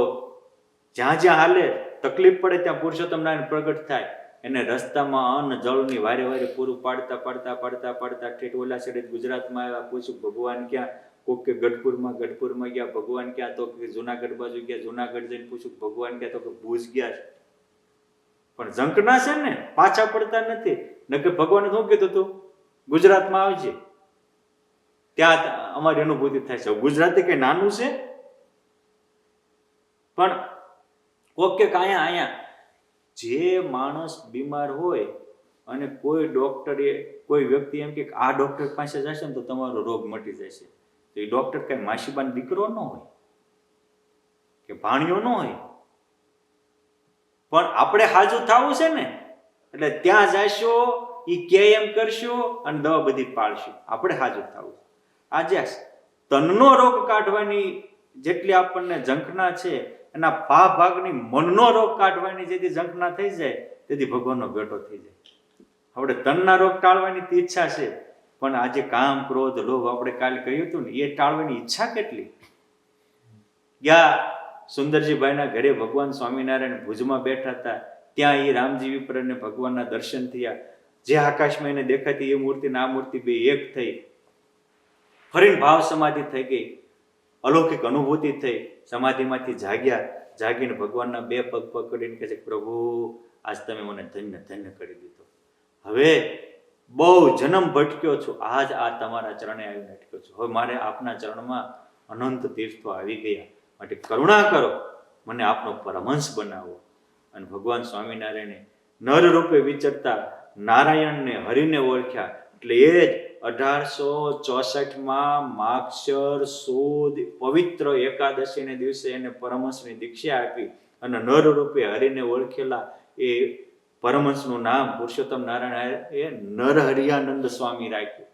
જ્યાં જ્યાં હાલે તકલીફ પડે ત્યાં પુરુષોત્તમ નારાયણ પ્રગટ થાય. એને રસ્તામાં અન્ન જળની વારે વારે પૂરું પાડતા પાડતા પાડતા પાડતા ઠેઠ ઓલા છેડે ગુજરાતમાં આવ્યા. પૂછ્યું ભગવાન ક્યાં? કોક કે ગઢપુરમાં ગયા. ભગવાન ક્યાં? તો કે જુનાગઢ બાજુ ગયા. જુનાગઢ જઈને પૂછ્યું ભગવાન ક્યાં? તો કે ભુજ ગયા છે. પણ ઝંકના છે ને, પાછા પડતા નથી. નકર ભગવાને શું કીધું તું? ગુજરાતમાં આવજે, ત્યાં અમારી અનુભૂતિ થાય છે. ગુજરાતી કઈ નાનું છે? પણ કોક કે અહીંયા જે માણસ બીમાર હોય અને કોઈ ડોક્ટરે કોઈ વ્યક્તિ એમ કે આ ડોક્ટર પાસે જશે ને તો તમારો રોગ મટી જશે, તો એ ડોક્ટર કઈ માસીબાનો દીકરો ન હોય કે ભાણિયો ન હોય. પણ આપણે હાજુ થવું છે ને, એટલે ત્યાં જશો, એ કે એમ કરશો અને દવા બધી પાડશું. આપણે હાજુ થવું. આજે તનનો રોગ કાઢવાની જેટલી આપણને ઝંખના છે, એના ભાગની મનનો રોગ કાઢવાની જેથી ઝંખના થઈ જાય તેથી ભગવાનનો ભેટો થઈ જાય. આપણે તનના રોગ ટાળવાની ઈચ્છા છે, પણ આજે કામ ક્રોધ લોભ આપણે કાલે કહ્યું હતું ને, એ ટાળવાની ઈચ્છા કેટલી. ગયા સુંદરજીભાઈના ઘરે ભગવાન સ્વામિનારાયણ ભુજમાં બેઠા હતા. ત્યાં એ રામજી વિપ્રને ભગવાનના દર્શન થયા. જે આકાશમાં એને દેખાતી એ મૂર્તિ ને આ મૂર્તિ બે એક થઈ. ફરીને ભાવ સમાધિ થઈ ગઈ, અલૌકિક અનુભૂતિ થઈ. સમાધિમાંથી જાગ્યા. જાગીને ભગવાનના બે પગ પકડીને કહે છે, પ્રભુ આજ તમે મને ધન્ય ધન્ય કરી દીધો. હવે બહુ જન્મ ભટક્યો છું, આજ આ તમારા ચરણે આવીને અટક્યો છું. હવે મારે આપના ચરણમાં અનંત તીર્થો આવી ગયા, માટે કરુણા કરો, મને આપનો પરમહંસ બનાવો. અને ભગવાન સ્વામિનારાયણે નર રૂપે વિચરતા નારાયણને હરિને ઓળખ્યા. એટલે એ જ 1864માં માગશર સુદ પવિત્ર એકાદશીને દિવસે એને પરમહંસની દીક્ષા આપી અને નર રૂપે હરિને ઓળખેલા એ પરમહંસનું નામ પુરુષોત્તમ નારાયણ એ નરહરિયાનંદ સ્વામી રાખ્યું.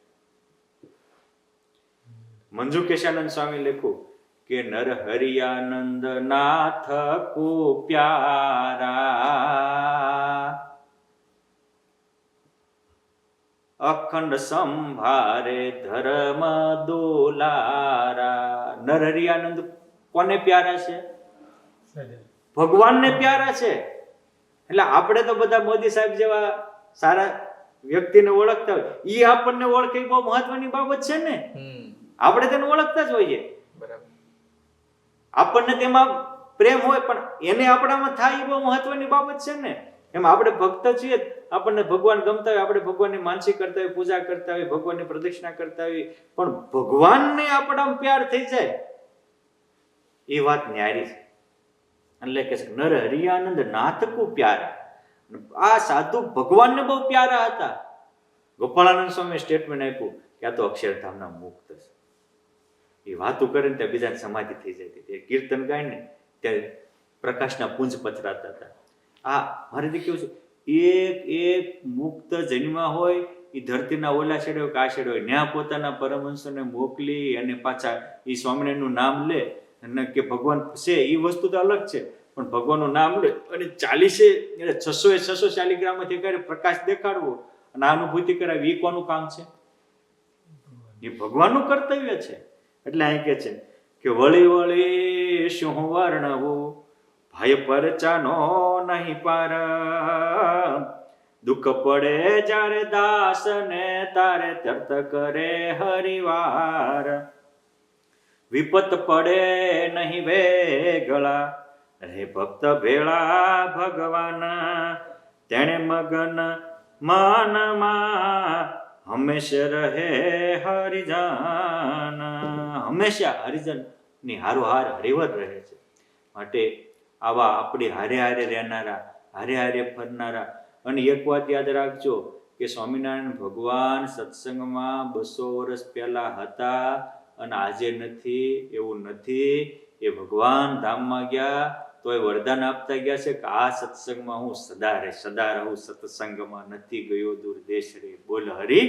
મંજુ કેશાનંદ સ્વામી લખ્યું કે નરહરિયાનંદ નાથ કો પ્યારા, અખંડ સંભારે ધર્મ દોલારા. નરહરિયાનંદ કોને પ્યારા છે? ભગવાનને પ્યારા છે. એટલે આપણે તો બધા મોદી સાહેબ જેવા સારા વ્યક્તિને ઓળખતા હોય, ઈ આપણને ઓળખે બહુ મહત્વની બાબત છે ને. આપણે તેને ઓળખતા જ હોઈએ, આપણને તેમાં પ્રેમ હોય, પણ એને આપણામાં થાય એ બહુ મહત્વની બાબત છે ને. એમ આપણે ભક્ત છીએ, આપણને ભગવાન ગમતા હોય, આપણે ભગવાનની માનસી કરતા હોય, પૂજા કરતા હોય, ભગવાનની પ્રદક્ષિણા કરતા હોય, પણ ભગવાનને આપણામાં પ્યાર થઈ જાય એ વાત ન્યારી છે. એટલે કે નર હરિયાનંદ નાથ કો પ્યારા. આ સાધુ ભગવાનને બહુ પ્યારા હતા. ગોપાળાનંદ સ્વામી સ્ટેટમેન્ટ આપ્યું કે આ તો અક્ષરધામના મુક્ત છે. એ વાતો કરે ને ત્યાં બીજાને સમાધિ થઈ જતી હતી. કીર્તન ગાય ને ત્યારે પ્રકાશના પુંજ પથરાતા હતા. આ મારે કેવું છે, એક એક મુક્ત જન્મા હોય એ ધરતીના ઓલા છેડે હોય કે આ છેડે હોય, ન્યા પોતાના પરમહંસોને મોકલી અને પાછા એ સ્વામિનારાયણનું નામ લે અને કે ભગવાન છે એ વસ્તુ તો અલગ છે, પણ ભગવાનનું નામ લે અને 40 એટલે 600 શાલિગ્રામમાંથી કરે પ્રકાશ દેખાડવો અને આ અનુભૂતિ કરાવી, એ કોનું કામ છે? એ ભગવાનનું કર્તવ્ય છે. એટલે અહીં કે છે કે વળી વળી શું વર્ણવું, ભય પરચાનો નહીં પાર, દુઃખ પડે જ્યારે દાસ ને તારે તર્ત કરે હરિવાર, વિપત પડે નહીં વેગળા, રે ભક્ત ભેળા ભગવાન તેણે મગન મનમાં હંમેશા રહે હરિજન, હંમેશા હરિજન ની હારોહાર હરિવર રહે છે. માટે આવા આપણી હારે હારે રહેનારા, હારે હારે ફરનારા. અને એક વાત યાદ રાખજો કે સ્વામિનારાયણ ભગવાન સત્સંગમાં 200 વર્ષ પહેલા હતા અને આજે નથી, એવું નથી. એ ભગવાન ધામમાં ગયા તો એ વરદાન આપતા ગયા છે કે આ સત્સંગમાં હું સદા રહું, સત્સંગમાં નથી ગયો દૂર દેશ રે, બોલ હરી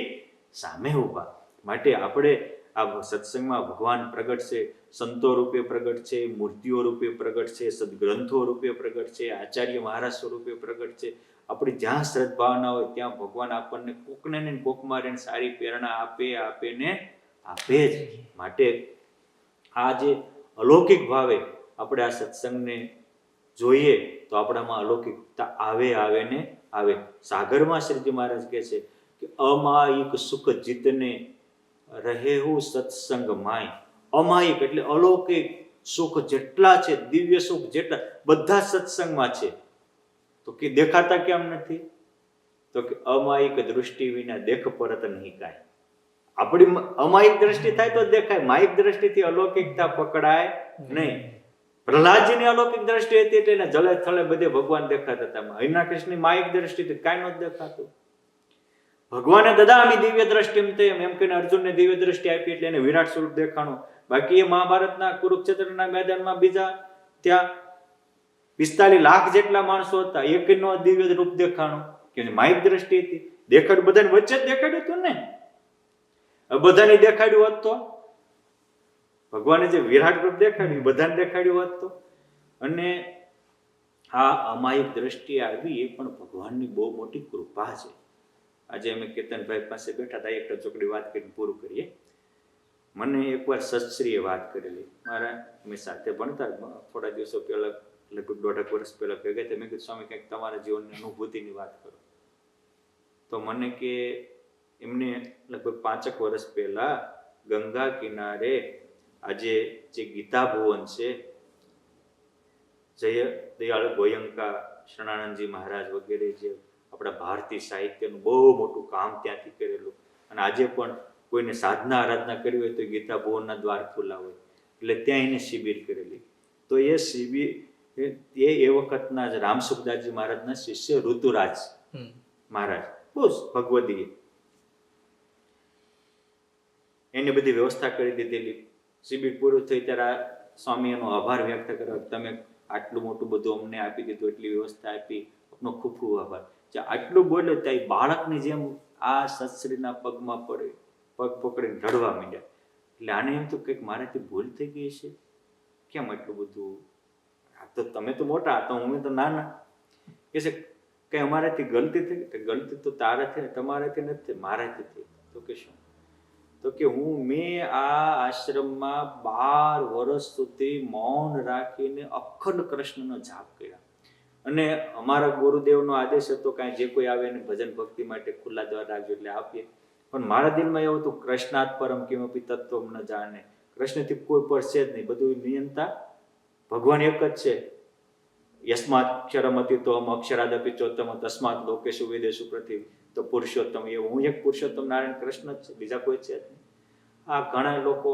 સામે ઉભા. માટે આપણે આ સત્સંગમાં ભગવાન પ્રગટ છે, સંતો રૂપે પ્રગટ છે, મૂર્તિઓ રૂપે પ્રગટ છે, સદગ્રંથો રૂપે પ્રગટ છે, આચાર્ય મહારાજ સ્વરૂપે પ્રગટ છે. આપણી જ્યાં શ્રદ્ધાભાવના હોય ત્યાં ભગવાન આપણને કોકને ને કોકમાં રહીને સારી પ્રેરણા આપે જ. માટે આ જે અલૌકિક ભાવે આપણે આ સત્સંગને જોઈએ તો આપણામાં અલૌકિકતા આવે. સાગરમાં શ્રીજી મહારાજ કહે છે કે અમાયિક સુખ જીતને રહેવું સત્સંગ માય. અમાયિક એટલે અલૌકિક સુખ જેટલા છે, દિવ્ય સુખ જેટલા, બધા સત્સંગમાં છે. તો કે દેખાતા કેમ નથી? તો કે અમાયિક દૃષ્ટિ વિના દેખ પરત નહીં કાંઈ. આપણી અમાયિક દ્રષ્ટિ થાય તો દેખાય, માયિક દ્રષ્ટિથી અલૌકિકતા પકડાય નહીં. પ્રહલાદજીની અલૌકિક દ્રષ્ટિ હતી એટલે એને જલે થલે બધે ભગવાન દેખાતા હતા. હરિના કૃષ્ણની માયિક દ્રષ્ટિથી કાંઈ નહોતું દેખાતું. ભગવાને દદામી દિવ્ય દ્રષ્ટિ એમ કહીને અર્જુનને દિવ્ય દ્રષ્ટિ આપી એટલે એને વિરાટ સ્વરૂપ દેખાણું. બાકી એ મહાભારતના કુરુક્ષેત્રના મેદાનમાં બીજા ત્યાં 45 લાખ જેટલા માણસો હતા, એકનો દિવ્ય રૂપ દેખાણું કે માયિક દ્રષ્ટિ હતી. દેખાડ્યું બધાની વચ્ચે જ દેખાડ્યું હતું ને. બધાને દેખાડ્યું હોત તો, ભગવાને જે વિરાટ રૂપ દેખાડ્યું બધાને દેખાડ્યું હોત તો. અને આ અમાયિક દ્રષ્ટિ આવી એ પણ ભગવાનની બહુ મોટી કૃપા છે. આજે અમે કેતનભાઈ પાસે બેઠા હતા, એક ચોકડી વાત કરીને પૂરું કરીએ. મને એકવાર સત્શ્રીએ વાત કરેલી, મારા અમે સાથે ભણતા થોડા દિવસો પહેલા, લગભગ 1.5 વર્ષ પહેલા ભેગા થયા. મેં કીધું સ્વામી કંઈક તમારા જીવનની અનુભૂતિની વાત કરો. તો મને કે એમને લગભગ 5 વર્ષ પહેલા ગંગા કિનારે આજે જે ગીતા ભુવન છે, જય દયાળ ગોયંકા, શરણાનંદજી મહારાજ વગેરે જે આપણા ભારતીય સાહિત્યનું બહુ મોટું કામ ત્યાંથી કરેલું. અને આજે પણ કોઈને સાધના આરાધના કરવી હોય તો ગીતા ભુવનના દ્વાર ખુલ્લા હોય, એટલે ત્યાં એને શિબિર કરેલી. તો એ શિબિર એ વખતના જ રામસુખદાસજી મહારાજના શિષ્ય ઋતુરાજ મહારાજ, બહુ ભગવદીય, એની બધી વ્યવસ્થા કરી દીધેલી. શિબિર પૂરું થઈ ત્યારે સ્વામી એનો આભાર વ્યક્ત કર્યો, તમે આટલું મોટું બધું અમને આપી દીધું, એટલી વ્યવસ્થા આપી, આપનો ખૂબ ખૂબ આભાર. આટલું બોલ્યો ત્યાં બાળકની જેમ આ સત્શ્રીના પગમાં પડે, પગ પકડીને રડવા માંડ્યા. એટલે આને એમ તો કંઈક મારાથી ભૂલ થઈ ગઈ છે, કેમ એટલું બધું? આ તો તમે તો મોટા, તો હું તો નાના. કે છે કઈ અમારાથી ગલતી થઈ? ગલતી તો તારાથી, તમારાથી નથી, મારાથી થઈ. તો કે શું? તો કે મેં આ આશ્રમમાં 12 વર્ષ સુધી મૌન રાખીને અખંડ કૃષ્ણનો જાપ કર્યા. અને અમારા ગુરુદેવનો આદેશ હતો કાંઈ જે કોઈ આવે એને ભજન ભક્તિ માટે ખુલ્લા દ્વાર રાખજો એટલે આપીએ. પણ મારા દિલમાં એવું હતું, કૃષ્ણાત પરમ કિમપી તત્વમ ન જાણે, કૃષ્ણથી કોઈ પર છે જ નહીં, બધું નિયંતા ભગવાન એક જ છે. યસ્માત અક્ષરમ અતિ તો અક્ષરાદપી ચોત્તમ તસ્માત લોકેશુ વેદેશુ પૃથ્વી, તો પુરુષોત્તમ એ હું એક પુરુષોત્તમ નારાયણ કૃષ્ણ જ છે, બીજા કોઈ છે જ નહીં. આ ઘણા લોકો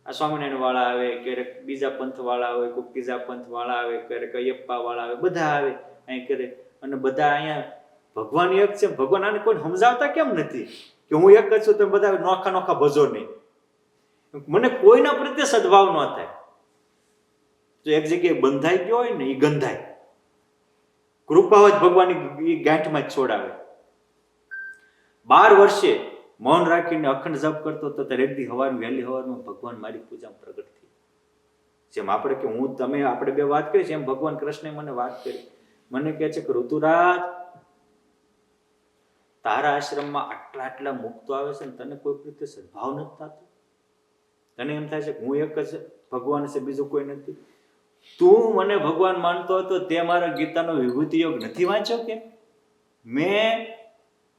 આ સ્વામિનારાયણ વાળા આવે, ક્યારેક બીજા પંથ વાળા આવે, કોઈ ત્રીજા પંથ વાળા આવે, ક્યારેક અયપ્પા વાળા આવે, બધા આવે અહીં કરે. અને બધા અહીંયા ભગવાન એક છે. ભગવાન આને કોઈ સમજાવતા કેમ નથી કે હું એક જ છું, તમે બધા નોખા નોખા ભજો નહીં? મને કોઈના પ્રત્યે સદભાવ ન થાય. જો એક જગ્યાએ બંધાઈ ગયો હોય ને, એ ગંધાય. કૃપા હોય ભગવાનની ગાંઠમાં જ છોડાવે. 12 વર્ષે મૌન રાખીને અખંડ જપ કરતો હતો ત્યારે એક દી વહેલી સવારમાં ભગવાન મારી પૂજામાં પ્રગટ થઈ. જેમ આપણે કે હું તમે આપણે બે વાત કરી છે એમ ભગવાન કૃષ્ણે મને વાત કરી. મને કહે છે કે ઋતુરાજ, તારા આશ્રમમાં આટલા મુક્તો આવે છે ને તને કોઈ પ્રત્યે સદભાવ નથી થતો? તને એમ થાય છે કે હું એક જ ભગવાન છે, બીજું કોઈ નથી? તું મને ભગવાન માનતો હતો, તે મારા ગીતાનો વિભૂતિ યોગ નથી વાંચ્યો કે? મેં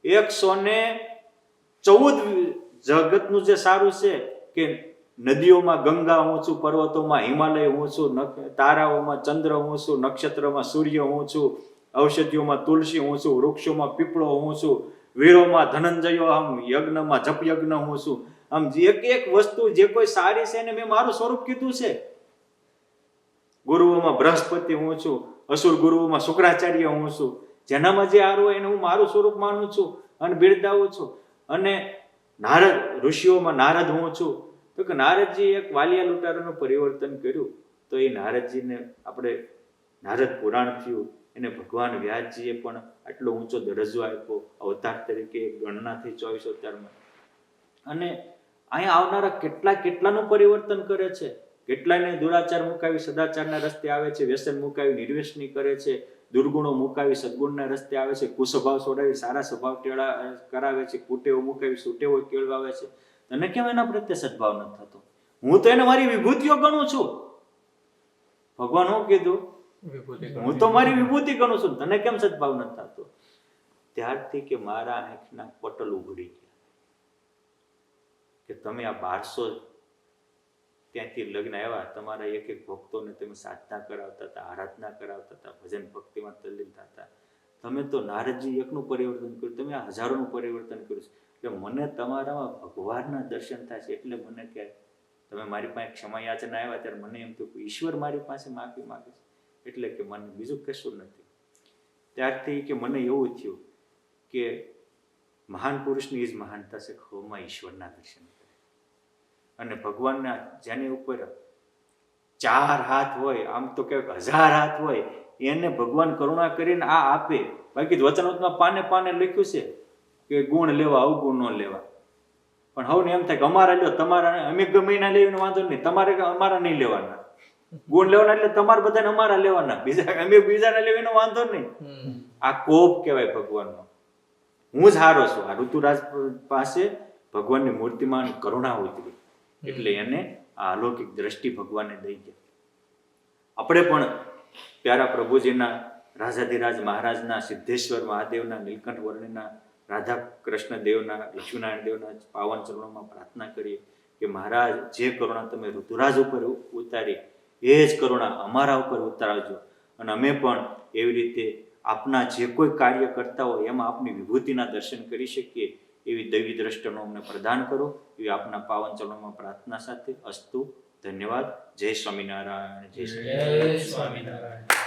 114 જગતનું જે સારું છે કે નદીઓમાં ગંગા હું છું, પર્વતોમાં હિમાલય હું છું, તારાઓમાં ચંદ્ર હું છું, નક્ષત્રમાં સૂર્ય હું છું, ઔષધિઓમાં તુલસી હું છું, વૃક્ષોમાં પીપળો હું છું, વીરોમાં ધનંજયો, આમ યજ્ઞમાં જપ યજ્ઞ હું છું. આમ એક એક વસ્તુ જે કોઈ સારી છે ને મેં મારું સ્વરૂપ કીધું છે. ગુરુઓમાં બૃહસ્પતિ હું છું, અસુર ગુરુઓમાં શુક્રાચાર્ય હું છું. જેનામાં જે સારું હોય એને હું મારું સ્વરૂપ માનું છું અને બિરદાવું છું. અને નારદ ઋષિઓમાં નારદ હું છું. તો કે નારદજી એક વાલિયા લૂંટારાનું પરિવર્તન કર્યું તો એ નારદજીને આપણે નારદ પુરાણ થયું. એને ભગવાન વ્યાસજીએ પણ આટલો ઊંચો દરજ્જો આપ્યો અવતાર તરીકે, ગણનાથી 24 અવતારમાં. અને અહીંયા આવનારા કેટલાનું પરિવર્તન કરે છે. કેટલાયને દુરાચાર મુકાવી સદાચારના રસ્તે આવે છે, વ્યસન મુકાવી નિર્વ્યસની કરે છે, દુર્ગુણો મુકાવી સદગુણના રસ્તે આવે છે, કુસ્વભાવ છોડાવી સારા સ્વભાવ કરાવે છે, કુટેવો મુકાવી સુટેવો કેળવાવે છે. તને કેમ એના પ્રત્યે સદભાવ નથી થતો? હું તો એને મારી વિભૂતિઓ ગણું છું. ભગવાન શું કીધું? હું તો મારી વિભૂતિ ગણું છું. તને કેમ સદભાવ નથી થતો? ત્યારથી કે મારા આંખના પટલ ઉઘડી ગયા કે તમે આ 1200 ત્યાંથી લગ્ન આવ્યા, તમારા એક એક ભક્તોને તમે સાધના કરાવતા હતા, આરાધના કરાવતા હતા, ભજન ભક્તિમાં તલ્લીન થતા. તમે તો નારદજી એકનું પરિવર્તન કર્યું, તમે આ હજારોનું પરિવર્તન કર્યું છે. એટલે મને તમારામાં ભગવાનના દર્શન થાય છે. એટલે મને કહે તમે મારી પાસે ક્ષમા યાચના આવ્યા ત્યારે મને એમ થયું કે ઈશ્વર મારી પાસે માફી માંગે છે. એટલે કે મને બીજું કશું નથી. ત્યારથી કે મને એવું થયું કે મહાન પુરુષની જ મહાનતા છે, ખોમાં ઈશ્વરના દર્શન કરે. અને ભગવાનના જેની ઉપર 4 હાથ હોય, આમ તો કહેવાય 1000 હાથ હોય, એને ભગવાન કરુણા કરીને આ આપે. બાકી વચનામૃતમાં પાને પાને લખ્યું છે કે ગુણ લેવા અવગુણ ન લેવા. પણ હવે એમ થાય કે અમારા લ્યો, તમારા અમે ગમે ના લેવીને વાંધો નહીં, તમારે અમારા નહીં લેવાના. ગુણ લેવાના એટલે તમારે બધાને અમારા લેવાના, બીજા અમે બીજાને લેવીને વાંધો નહીં. આ કોપ કહેવાય ભગવાનનો. હું જ હારો છું. આ ઋતુરાજ પાસે ભગવાનની મૂર્તિમાં કરુણા ઉતરી એટલે એને આ અલૌકિક દ્રષ્ટિ ભગવાનને દઈ ગયા. આપણે પણ પ્યારા પ્રભુજીના રાજાધિરાજ મહારાજના, સિદ્ધેશ્વર મહાદેવના, નીલકંઠ વર્ણિના, રાધા કૃષ્ણ દેવના, લક્ષ્મીનારાયણ દેવના પાવન ચરણોમાં પ્રાર્થના કરીએ કે મહારાજ જે કરુણા તમે ઋતુરાજ ઉપર ઉતારી એ જ કરુણા અમારા ઉપર ઉતારજો. અને અમે પણ એવી રીતે આપના જે કોઈ કાર્ય કરતા હોય એમાં આપની વિભૂતિના દર્શન કરી શકીએ એવી દૈવી દ્રષ્ટિનો અમને પ્રદાન કરો એવી આપના પાવન ચરણોમાં પ્રાર્થના સાથે અસ્તુ. ધન્યવાદ. જય સ્વામિનારાયણ. જય સ્વામિનારાયણ.